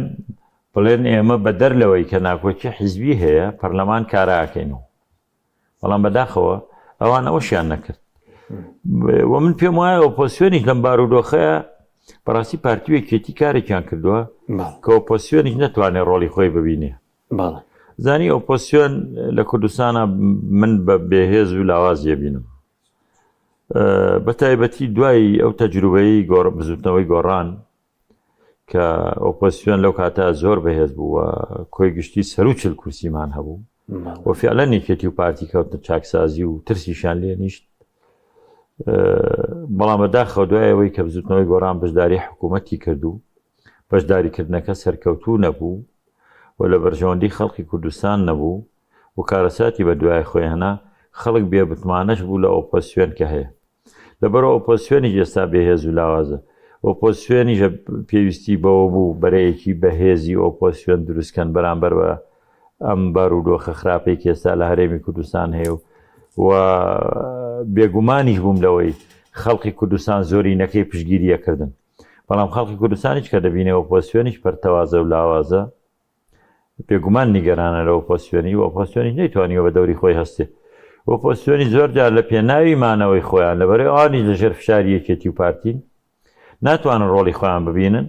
بڵێن ئێمە بە دەرلەوەی کە ناکۆکی حیزبی هەیە پەرلەمان کاراکەینەوە بەڵام بەداخەوە ئەوان ئەوەشیان نەکرد و من پێم وایە ئۆپۆزیسیۆنێک لەم بارودۆخەیە بەڕاستی پارتیوێکێتی کارێکیان کردووە کە ئۆپۆزیسیۆنێک نەتوانێت ڕۆڵی خۆی ببینێ زانی ئۆپۆزیسیۆن لە کوردستانە من بە بێهێز و لاوازیە بینم بە تایبەتی دوای ئەو تەجروبەی بزوتنەوەی گۆڕان کە ئۆپۆزیسیۆن لەو کاتە زۆر بەهێز بووە کۆی گشتی سەر و چل کورسیمان هەبوو و فعلەن یەکێتی و پارتی کەوتنە چاکسازی و ترسیشان لێ نیشت بەڵام بەداخەوە دوایەوەی کە بزوتنەوەی گۆڕان بەشداری حکوومەتی کردو بەشداریکردنەکە سەرکەوتوو نەبوو و لە بەرژەوەندی خەڵکی کوردستان نەبوو و کارەساتی بە دوای خۆی هەنا خەڵک بێ بتمانەش بوو لە ئۆپۆزیسیۆن کە هەیە لەبەرەوە ئۆپۆزیسیۆنی ئێستا بێهێز و لاوازە ئۆپۆزیسیۆنیش پێویستی بەوە بوو بەرەیەکی بەهێزی ئۆپۆزیسیۆن دروستکەن بەرامبەر بە ئەم بارودۆخە خراپەی ئێستا لە هەرێمی کوردستان هەیە و بێگومانیش بووم لەوەی خەڵکی کوردستان زۆری نەکەی پشگیریەکردن بەڵام خەڵکی کوردستانیش کە دەبینێ ئۆپۆزیسیۆنیش پەرتەوازە و لاوازە بێگومان نیگەرانە لە ئۆپۆزیسیۆنی و ئۆپۆزیسیۆنی نەیتوانیەوە بە دەوری خۆی هەستێ ئۆپۆزیسیۆنی زۆر جار لە پێناوی مانەوەی خۆیان لەبەرەوەی ئەوانی لەژێر فشاری یەکێتی و پارتین ناتوانن ڕۆڵی خۆیان ببینن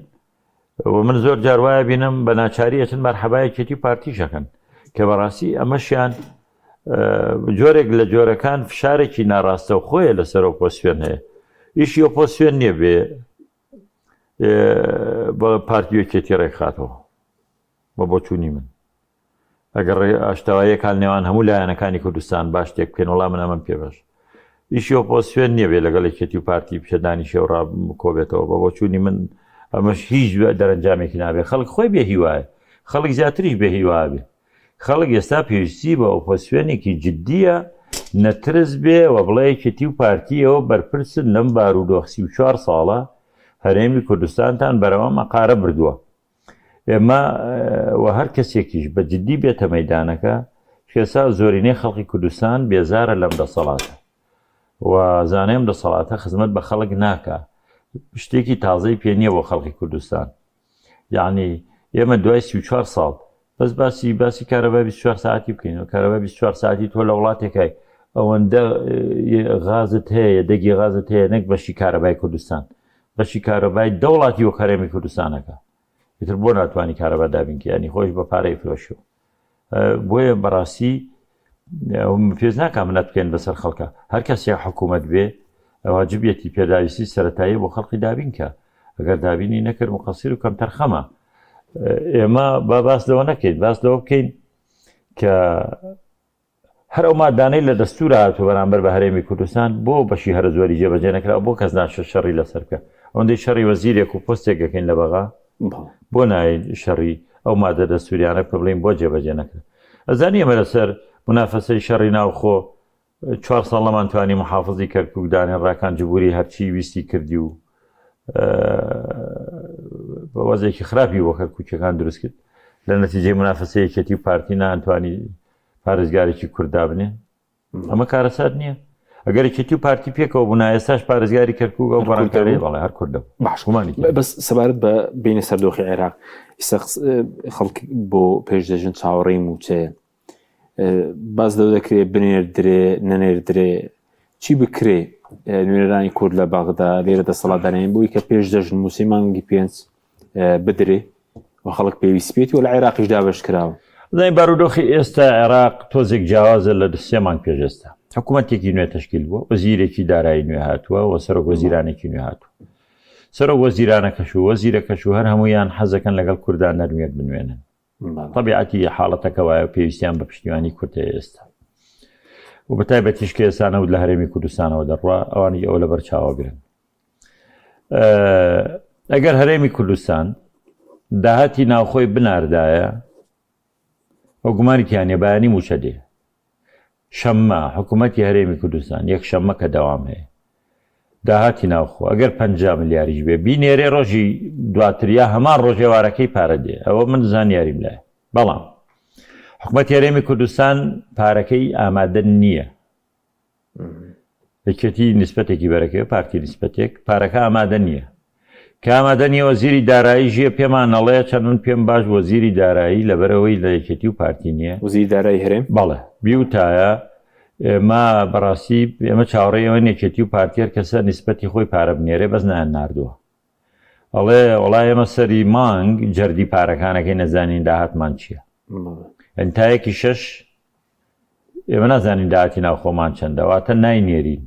و من زۆر جار وایە بینم بە ناچاریەتن مەرحەبایەکێتی و پارتیشەکەن کە بەڕاستی ئەمەشیان جۆرێک لە جۆرەکان فشارێکی ناڕاستە و خۆیە لەسەر ئۆپۆزیسیۆن هەیە ئیشی ئۆپۆزیسیۆن نییە بێ بە پارتیەکێتی ڕێکخاتەوە بە بۆچوونی من ئەگەر ئاشتەواییەکان نێوان هەموو لایەنەکانی کوردستان باش تێک بکەین وەڵام من ئەمەم پێ باش ئیشی ئۆپۆزیسیۆن نییە بێ لەگەڵ یەکێتی و پارتی پیشەدانی شێوڕا کۆبێتەوە بە بۆچوونی من ئەمەش هیچ دەرەنجامێکی نابێت خەڵک خۆی بێ هیوایە خەڵک زیاتریش بێ هیوا بێ خەڵک ئێستا پێویستی بە ئۆپۆزیسیۆنێکی جددیە نەترس بێ و بڵێ یەکێتی و پارتیەوە بەرپرسن لەم بارودۆخ 34 ساڵە هەرێمی کوردستانتان بەرەوە مەقارە بردووە ئێمە و هەر کەسێکیش بە جددی بێتە مەیدانەکە کێسا زۆرینەی خەڵکی کوردستان بێزارە لەم دەسەڵاتە و زانەیەم دەسەڵاتە خزمەت بە خەڵک ناکە شتێکی تازەی پێ نییە بۆ خەڵکی کوردستان یعنی ئێمە دوای 34 ساڵ بەس باسی کارەبای 24 ساعتی بکەین و کارەبای 24 ساعتی تۆ لە وڵاتێکای ئەوەندە غازت هەیە دەگی غازت هەیە نەک بەشی کارەبای کوردستان بەشی کارەبای دەوڵاتی و هەرێمی کوردستانەکە ئیتر بۆ ناتوانانی کارەبا دابینکە ینی خۆش بە پارەی فرۆشیەوە بۆیە بەڕاستی پێز ناکە منەت بکەین بەسەر خەڵکە هەر کەسێک حکوومەت بێ واجبێتی پێداویستی سەرەتایی بۆ خەڵکی دابینکە ئەگەر دابینی نەکرد مقەسیر و کەم تەرخەمە ئێمە با باس لەوە نەکەین باس لەوە بکەین کە هەر ئەو مادانەی لە دەستورە هاتووە بەرامبەر بە هەرێمی کوردستان بۆ بەشی هەرە زۆری جێبەجێ نەکرا بۆ کەس ناشە شەڕی لەسەر بکە ئەوەندەی شەڕی وەزیرێک و پۆستێک دەکەین لە بەغا بۆ نایە شەڕی ئەو مادە دەستوریانە پێ بڵین بۆ جێبەجێ نەکرا ئەزانی ئەمە لەسەر منافەسەی شەڕی ناوخۆ 4 ساڵ لەمان توانی محافظی کەرکووک دانێڕاکان جبووری هەرچی ویستی کردی و بە وەزێکی خراپی بۆ کەرکووکەکان دروست کرد لە نەتیجەی منافەسەی یەکێتی و پارتی نانتوانی پارێزگارێکی کووردا بنێ ئەمە کارەسات نییە ئەگەر یەکێتی و پارتی پێکەوە بوونا ئێستاش پارێزگاری کەرکووک ئەو بەڕانکاری بەڵێ هەر کوردە باشمانی بەس سەبارەت بە بینە سەردۆخی عێراق خەڵک بۆ پێشدەژن چاوەڕێی موچەیە باز لەو دەکرێت بنێردرێ نەنێردرێ چی بکرێ نوێنەرانی کورد لە باغدا لێرە دەسەڵاتدانیان بووی کە پێشدەژن موسەی مانگی پێنج بدرێ و خەڵک پێویست پێێتی و لە عێراقیش دابش کراوە زای بارودۆخی ئێستا عێراق تۆزێک جیاوازە لە 3 مانگ پێشێستا حکوومەتێکی نوێ تەشکیل بووە وەزیرێکی دارایی نوێ هاتووە و سەرۆک وەزیرانێکی نوێ هاتووە سەرۆک وەزیرانەکەش و وەزیرەکەش و هەر هەمویان حەزەکەن لەگەڵ کوردان نەروێت بنوێنن طبیعەتی حاڵەتەکە وایە پێویستیان بە پشتیوانی کورتەیە ئێستا و بەتایبەتیش کە ئێستا نەوت لە هەرێمی کوردستانەوە دەڕوا ئەوانی ئەو لەبەر چاوە گرن ئەگەر هەرێمی کوردستان داهاتی ناوخۆی بناردایە ئەو گومانێکیان بەیانی موچە دێ شەممە حکوومەتی هەرێمی کوردستان یەک شەممە کە دەوام هەیە داهاتی ناوخۆ ئەگەر 50 ملیاریش بێ بینێرێ ڕۆژی دواتریا هەمان ڕۆژێوارەکەی پارە دێ ئەوە من زانیاریم لایە بەڵام حکوومەتی هەرێمی کوردستان پارەکەی ئامادە نییە یەکێتی نیسبەتێکی بەرەکەوە پارتی نیسبەتێک پارەکە ئامادە نییە کە ئامادە نییە وەزیری دارایی ژێ پێمان نەڵەیە چەندون پێم باش وەزیری دارایی لەبەرەوەی لە یەکێتی و پارتی نییە وەزیری دارایی هەرێم بەڵێ بیوتایە ئێمە بەڕاستی ئێمە چاوەڕێەوە نێکێتی و پارتیەر کەسە نیسبەتی خۆی پارە بنێرێ بەس نایان ناردووە ئەڵێ وەڵای ئێمە سەری مانگ جەردی پارەکانەکەی نەزانین داهاتمان چییە ئەنتایەکی 6 ئێمە نازانین داهاتی ناوخۆمان چەندەواتە ناینێرین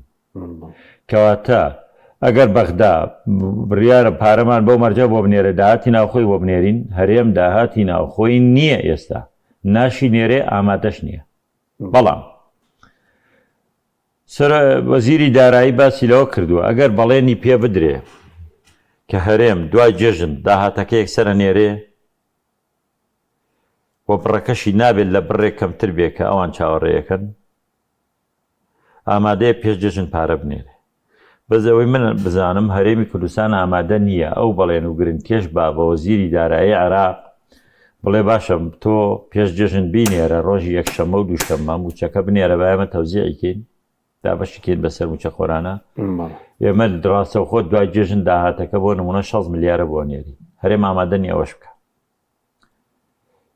کەواتە ئەگەر بەغدا بڕیارە پارەمان بەو مەرجە بۆ بنێرە داهاتی ناوخۆی بۆ بنێرین هەرێم داهاتی ناوخۆی نییە ئێستا ناشی نێرێ ئامادەش نییە بەڵام وەزیری دارایی باسی لەوە کردووە ئەگەر بەڵێنی پێ بدرێ کە هەرێم دوای جێژن داهاتەکە یەکسەرە نێرێ بۆ بڕەکەشی نابێت لە بڕێک کەمتر بێ کە ئەوان چاوەڕێیەکەن ئامادەیە پێش جێژن پارە بنێرێ بەزەوەی من بزانم هەرێمی کوردستان ئامادە نییە ئەو بەڵێن و گرنگکێش با بە وەزیری دارایی عێراق بڵێ باشم تۆ پێش جێژن بینێرە ڕۆژی یەکشەمە و دووشەممە موچەکە بنێرە بایەمە تەوزیعیکەین دابەشیکەین بەسەر موچە خۆرانە ئێمە دراستە و خۆت دوای جێژن داهاتەکە بۆ نمونە 6 ملیارە بۆ نێری هەرێم ئامادە نیە ئەوەش بکە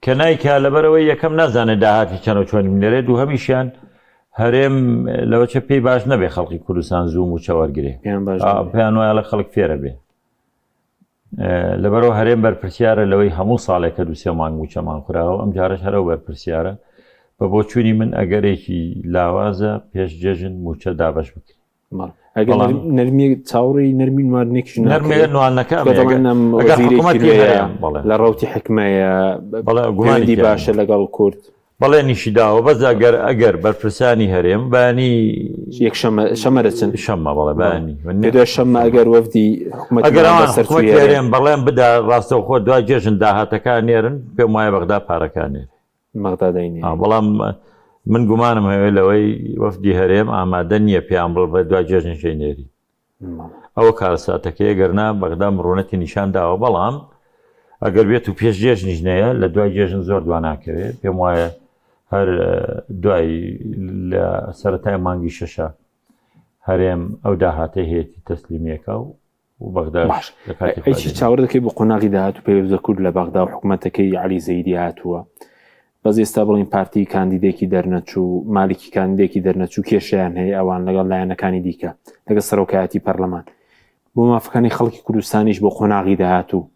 کە نایکە لەبەرەوەی یەکەم نازانێت داهاتی چەند و چۆنی بنێرێ دوو هەمیشیان هەرێم لەوەچە پێی باش نەبێ خەڵکی کوردستان زوو موچە وەرگێ پێیان وایە لە خەڵک فێرە بێ لەبەرەوە هەرێم بەرپرسیارە لەوەی هەموو ساڵێکە دووسێ مانگ موچەمان خوراوە ئەم جارش هەرە بەرپرسیارە بە بۆ چوونی من ئەگەرێکی لاوازە پێش جێژن موچە دابش بکرێت نەرمی چاوەڕی نەرمی نوارنێکش نەرمێ نوانەکە لە ڕەوتی حکمەیە گومانی باشە لەگەڵ کورد بەڵێنیشی داوە بەس ئەگەر بەرپرسانی هەرێم بانی یەک شەمە دەچن شەممە بەڵێ بانی پێ شەممە ئەگەر وەفدی ئەگەرەوان هەرێم بەڵێم بدا ڕاستەوە خۆ دوای جێژن داهاتەکان نێرن پێم وایە بەغدا پارەکان نێر مەغداداینی بەڵام من گومانم هەوێ لەوەی وەفدی هەرێم ئامادە نییە پێیان بڵ بە دوای جێژنشەی نێری ئەوە کارەساتەکەی گەرنا بەغدا مرۆنەتی نیشان داوە بەڵام ئەگەر بێت و پێش جێژنیژنەیە لە دوای جێژن زۆر دواناکەوێت پێم وایە هەر دوای لە سەرەتای مانگی شەشە هەرێم ئەو داهاتەی هەیەی تەسلیمیەکە و بەغداش ئەیچی چاوەڕ دەکەی بۆ قۆناغی داهات و پێویستە کورد لە بەغدا و حکوومەتەکەی عەلی زەیدی هاتووە بەس ئێستا بڵین پارتی کاندیدێکی دەرنەچوو مالکی کاندیدێکی دەرنەچوو کێشیان هەیە ئەوان لەگەڵ لایەنەکانی دیکە لەگە سەرۆکایەتی پەرلەمان بۆ مافەکانی خەڵکی کوردستانیش بۆ قۆناغی داهاتوو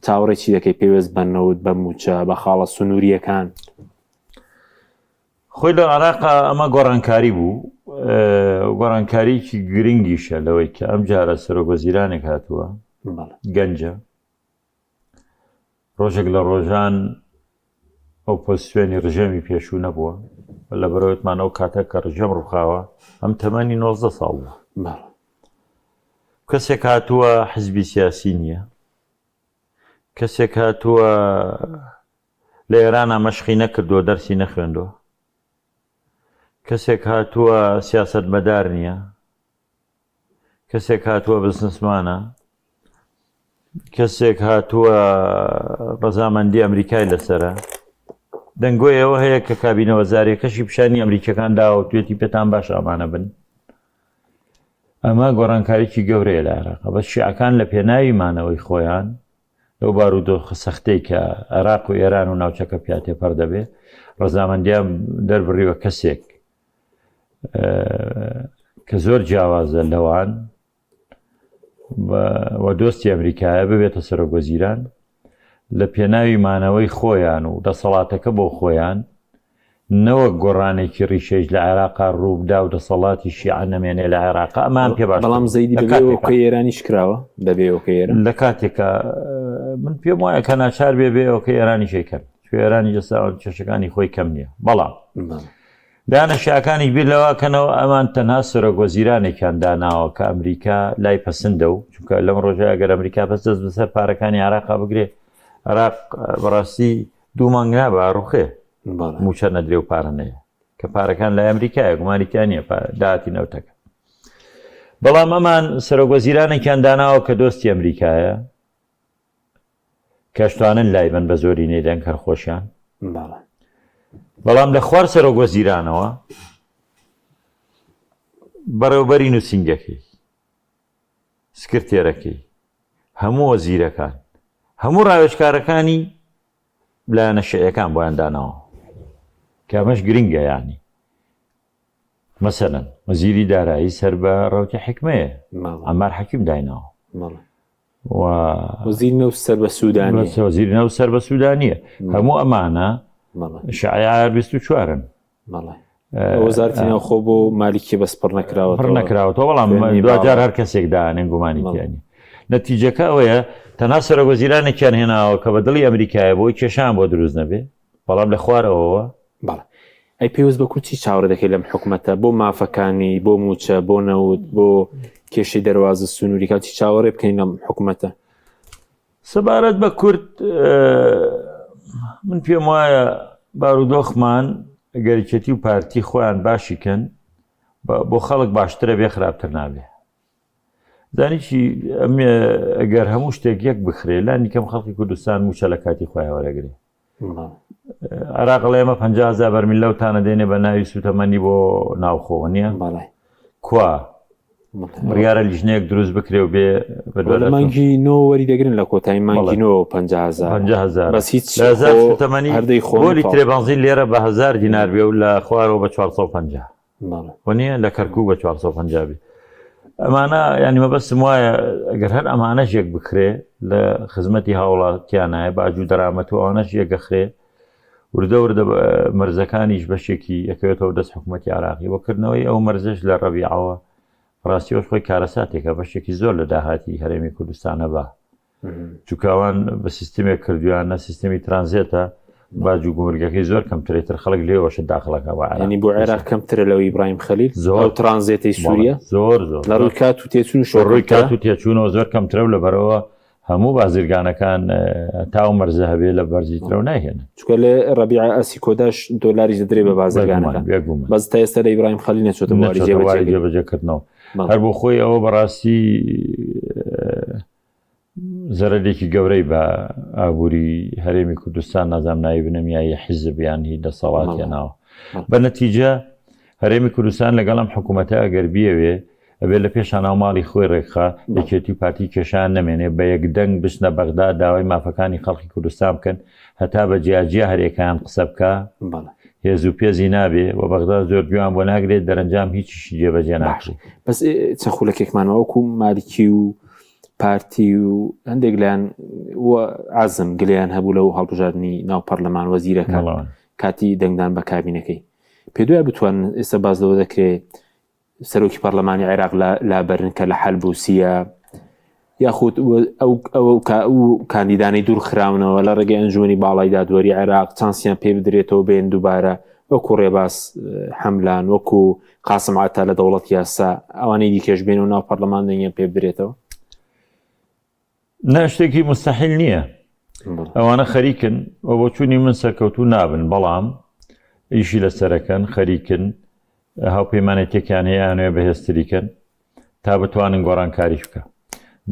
چاوەڕێکی دەکەی پێویست بەنەوت بە موچە بە خاڵە سنووریەکان خۆی لە عێراقا ئەمە گۆڕانکاری بوو گۆڕانکاریکی گرنگیشە لەوەی کە ئەم جارە سەرۆکوەزیرانێک هاتووە گەنجە ڕۆژێک لە ڕۆژان ئەو پۆزیسیۆنی ڕژەمی پێشوو نەبووە لە بەرەوەتمان ئەو کاتە کە ڕژەم ڕووخاوە ئەم تەمەنی 19 ساڵ بووە کەسێک هاتووە حزبی سیاسی نییە کەسێک هاتووە لە ئێرانە مەشقی نەکردووە دەرسی نەخوێندووە کەسێک هاتووە سیاسەتمەدار نییە کەسێک هاتووە بزنسمانە کەسێک هاتووە ڕەزامەندی ئەمریکای لەسرە دەنگۆی ئەوە هەیە کە کابینەوە زارێکەشی پیشانی ئەمریکەکان داوە توێتی پێتان باش ئامانە بن ئەمە گۆڕانکاریی گەورەیە لە عێراق بەس شیعەکان لە پێناویمانەوەی خۆیان لەو بارودۆخ سەختەی کە عێراق و ئێران و ناوچەکە پیاتێ پەر دەبێ ڕەزامەندیان دەربڕیوە کەسێک کە زۆر جیاوازە لەوان و دۆستی ئەمریکایە ببێتە سەرۆکوەزیران لە پێناوی مانەوەی خۆیان و دەسەڵاتەکە بۆ خۆیان نەوەک گۆڕانێکی ڕیشەیش لە عێراقا ڕووبدا و دەسەڵاتی شیعە نەمێنێ لە عێراقا ئەمان پێ باش بەڵام زەیدی بەبێ ئێرانیش کراوە بەبێ ئەوکە ئێران لە کاتێکە من پێم وایە کە ناچار بێ ئەوکە ئێرانی شەکەن ئێرانی جەسا کێشەکانی خۆی کەم نییە بەڵام دانە شیعەکانی بیر لەواکەنەوە ئەمان تەنها سەرۆکوەزیرانێکیان داناوە کە ئەمریکا لای پەسەندە و چونکە لەم ڕۆژەیە ئەگەر ئەمریکا پەس دەست بەسەر پارەکانی عێراقا بگرێ عێراق بەڕاستی دوو مانگ نابە ڕوخێ موچە نەدرێ و پارە نەیە کە پارەکان لای ئەمریکایە گومانیتیان نییە داهاتی نەوتەکە بەڵام ئەمان سەرۆکوەزیرانێکیان داناوە کە دۆستی ئەمریکایە کەشتوانن لای بن بە زۆری نێدەن کەرخۆشیان بەڵام لە خوار سەرۆکوەزیرانەوە بەڕێوەبەری نووسینگەکەی سکرتێرەکەی هەموو وەزیرەکان هەموو ڕاوێژکارەکانی لایەنە شیعەکان بۆیان داناوە کە ئەمەش گرنگە یانی مەسەلەن وەزیری دارایی سەر بە ڕەوتی حکمەیە ئەمار حەکیم دایناوە وەزیری نەو سەر بە سوودانیە وەزیری نەو سەر بە سوودانیە هەموو ئەمانە شیعە 24-ن وەزارەتی ناوخۆ بۆ مالیکی بەس پڕ نەکراوەتەوە بەڵام دوجار هەر کەسێک دانێن گومانیتیانی نەتیجەکە ئەوەیە تەنها سەرۆکوەزیرانێکیان هێناوە کە بە دڵی ئەمریکایە بۆی کێشان بۆ دروست نەبێ بەڵام لە خوارەوەەوە ئەی پێویست بە کوچی چاوەڕێ دەکەی لەم حکوومەتە بۆ مافەکانی بۆ موچە بۆ نەوت بۆ کێشەی دەواازە سنووری کاتی چاوەڕێ بکەین لەم حکوومەتە سەبارەت بە کورد من پێم وایە بارودۆخمان گەریکەتی و پارتی خۆیان باشیکەن بۆ خەڵک باشترە بێ خراپتر نابێ زانیی ئەگەر هەموو شتێک یەک بخرێ لانی کەم خەڵکی کوردستان موچە لە کاتی خۆیان وەرەگرێ عێراق لە ئێمە 50,000 بەرمیل لەوتانە دێنێ بە ناوی سوتەمەنی بۆ ناوخۆوە نییە کوا بڕیارە لیژنەیەک دروست بکرێ و بێ مانگی نۆ وەری دەگرن لە کۆتایی مانگی نۆ 50,000 بەس هیچ سوتەمەنی بۆلی ترێبانزی لێرە بە 1000 دینار بێ و لە خوارەوە بە 450 نییە لە کەرکوو بە 450 بێ ئەمانە ینی مەبەستم وایە ئەگەر هەر ئەمانەش یەک بکرێ لە خزمەتی هاوڵاتیانایە باجوو دەرامەت و ئەوانەش یەکەخرێ وردە وردە مەرزەکانیش بەشێکی یەکەوێتەوە دەست حکوومەتی عراقی وەکردنەوەی ئەو مەرزش لە ڕەبیعەوە ڕاستیەوەش خۆی کارەساتێکە بەشێکی زۆر لە داهاتی هەرێمی کوردستانە بە چووکاوان بە سیستمێک کردویانە سیستمی ترانزێتە باج و گومرگەکەی زۆر کەمترێتتر خەڵک لێوەشە داخڵەکە ینی بۆ عێراق کەمترە لەوەی ئیبراهیم خەلیل زۆر ترانزیتەی سووریا زۆر لە ڕووی کات و تێچوون ڕووی کات و تێچوونەوە زۆر کەمترە و لەبەرەوە هەموو بازرگانەکان تاو مەرزە هەبێ لە بەرزیترە و ناهێنن چکە لە ڕەبیع ئەسی کۆداش دۆلاری دەدرێ بە بازرگانەکان بەس تا ئێستا لە ئیبراهیم خەلیل نەچۆتە بواری جێبەجێکردنەوە هەر بۆ خۆی ئەوە بەڕاستی زەرەرێکی گەورەی بە ئابووری هەرێمی کوردستان نازام ناوی بنەمیایی حیزبیان هی دەسەڵاتێناوە بە نەتیجە هەرێمی کوردستان لەگەڵ ئەم حکوومەتە ئەگەر بیەوێ ئەبێ لە پێشان ناوماڵی خۆی ڕێکخا یەکێتی پارتی کێشان نەمێنێ بە یەکدەنگ بچنە بەغدا داوای مافەکانی خەڵکی کوردستان بکەن هەتا بە جیاجیا هەرێکیان قسە بکە هێز و پێزی نابێ و بەغدا زۆر گویان بۆ ناگرێت دەرەنجام هیچیشی جێبەجێ ناکرێت بەس چەند خولەکێکمانەوە وەکو مالیکی و پارتی و هەندێک لایەن عەزم گلیان هەبوو لەو هەڵبژاردننی ناو پەرلەمان وەزیرەکان کاتی دەنگدان بە کابینەکەی پێ دوایە بتوانن ئێستا باز لەوە دەکرێت سەرۆکی پەرلەمانی عێراق لابەرن کە لە حەلبوسیە یاخود ئەو کاندیدانەی دوور خراونەوە لە ڕێگەی ئەنجومەنی باڵای دادوەری عێراق چانسیان پێ بدرێتەوە بێن دووبارە وەکو ڕێباز حەملان وەکو قاسم عەتا لە دەوڵەت یاسا ئەوانەی دیکەش بێن و ناو پەرلەمان دەنگیان پێ بدرێتەوە ناشتێکی مستەحیل نییە ئەوانە خەریکن و بۆ چوونی من سەرکەوتوو نابن بەڵام ئیشی لەسەرەکەن خەریکن هاوپەیمانێتێکیان هەیە یانوێ بەهێزتریکەن تا بتوانن گۆڕانکاریش بکە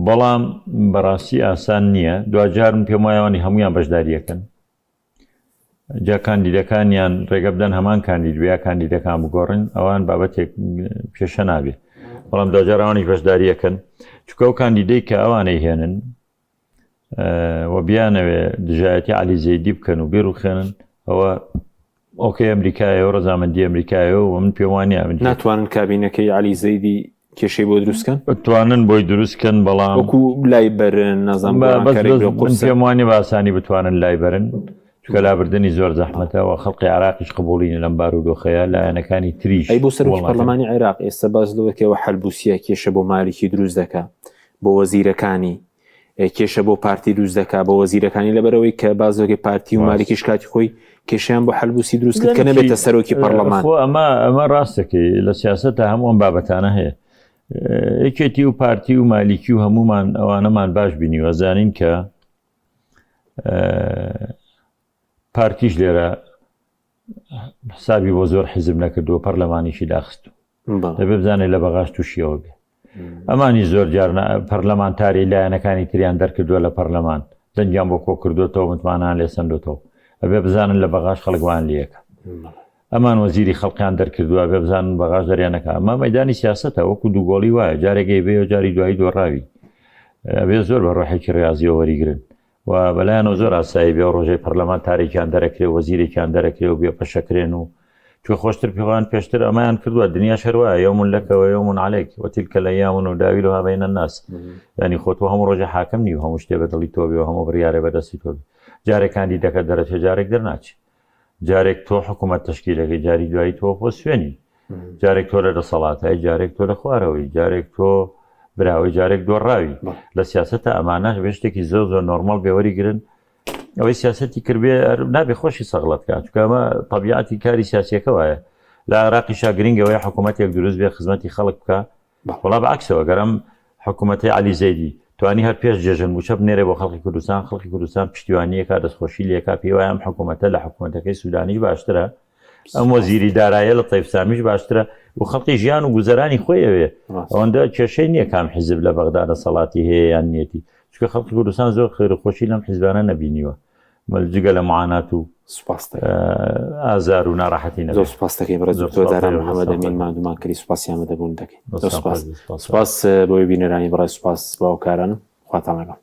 بەڵام بەڕاستی ئاسان نییە دوجارن پێم وایەوانی هەمویان بەشداریەکەن جا کاندیدەکانیان ڕێگە بدەن هەمان کاندیدویا کاندیدەکان بگۆڕن ئەوان بابەتێک پێشە نابێ بەڵام دوجار ئەوانیش بەشداریەکەن چکە ئەو کاندیدەی کە ئەوانەی هێنن و بیانەوێ دژایەتی عەلی زەیدی بکەن و بیڕوخێنن ئەوە ئۆکەی ئەمریکایەوە ڕەزامەندی ئەمریکایەوە و من پێم وانییە ناتوانن کابینەکەی عەلی زەیدی کێشەی بۆ دروستکەن بتوانن بۆی دروستکەن بەڵام وەکو لای بەرن نازانم پێم وانی باسانی بتوانن لای بەرن چکە لابردنی زۆر زەحمەتەوە خەڵقی عێراقیش قبوڵینە لەم بارودۆخەیە لایەنەکانی تریش ئەی بۆ سەرۆکی پەرلەمانی عێراق ئێستا باز لەوەکەوە حەلبوسیە کێشە بۆ مالیکی دروست دەکا بۆ وەزیرەکانی کێشە بۆ پارتی دروست دەکا بە وەزیرەکانی لەبەرەوەی کە بازۆکە پارتی و مالیکیش کاتی خۆی کێشیان بۆ حەلبوسی دروست کرد کە نەبێتە سەرۆکی پەرلەمان ئەمە ڕاستەکەی لە سیاسەتە هەموو ئەم بابەتانە هەیە یەکێتی و پارتی و مالیکی و هەمومان ئەوانەمان باش بینی وەزانین کە پارتیش لێرە حسابی بۆ زۆر حیزب نەکردووە پەرلەمانیشی داخستو دەبێ بزانێت لە بەغاش تووشیەوە بێ ئەمانی زۆر جار پەرلەمانتاری لایەنەکانی تریان دەرکردووە لە پەرلەمان دەنگیان بۆ کۆ کردوێتەوە متمانان لێ سندوتەوە ئەبێ بزانن لە بەغاش خەڵکوان لەکە ئەمان وەزیری خەڵقیان دەرکردووە بێ بزانن بەغاش دەریانەکە ئەمە مەدانی سیاسەتە وەکو دووگۆڵی وایە جارێکی بێ و جاری دوایی دۆڕاوی ئەبێ زۆر بە ڕۆحێکی ڕاضیەوە وەریگرن و بەلایەنەوە زۆر ئاسایی بێ ڕۆژەی پەرلەمان تارێکیان دەرەکرێ وەزیرێکیان دەرەکرێ و بێ پەشەکرێن و چۆ خۆشتر پێوان پێشتر ئەمایان کردووە دنیا شەروایە یومون لەکەوە یومون عەلەیک وەتیلکە الأیام نداولها بین الناس ینی خۆت هەموو ڕۆژە حاکم نی و هەموو شتێ بەدڵی تۆ بێ و هەموو بڕیارێ بەدەستی تۆ جارێک کاندیدەکە دەرەچێ جارێک دەرناچێ جارێک تۆ حکوومەت تەشکیلەکەی جاری دوایی تۆ بۆ سوێنی جارێک تۆ لە دەسەڵاتای جارێک تۆ لە خوارەوەی جارێک تۆ براوی جارێک دۆڕاوی لە سیاسەتە ئەمانە بێ شتێکی زۆر زۆر نۆرمال بێوەریگرن ئەوەی سیاسەتی کردبێ نابێ خۆشی سەغڵەت کات چکە ئەمە طەبیعەتی کاری سیاسیەکە وایە لە عێراقیشا گرنگەوەی حکوومەتێک دروست بێ خزمەتی خەڵک بکە وەڵا بەعکسەوە گەرم حکوومەتی عەلی زەیدی توانی هەر پێش جێژن موچە بنێرێ بۆ خەڵکی کوردستان پشتیوانیەکە دەستخۆشی لێکا پێوایە ئەم حکوومەتە لە حکوومەتەکەی سوودانیش باشترە ئەم وەزیری دارایە لە تەیب سامیش باشترە و خەڵقی ژیان و گوزەرانی خۆیەوێ ئەوەندە کێشەی نییە کام حیزب لە بەغدا دەسەڵاتی هەیە یان نیەتی چکە خەڵکی کوردستان زۆر خێرخۆشی لەم حیزبانە نەبینیوە جگە لە معانات و ئازار و ناڕەحەتی زۆر سوپاس دەکەی بەڕێز دکتۆر دارا محەممەد ئەمین مادومان کردی سوپاسیان بەدەبوون دەکەین سوپاس بۆی بینەرانی بەڕێز سوپاس باوکارانم خواتان لەگەڵ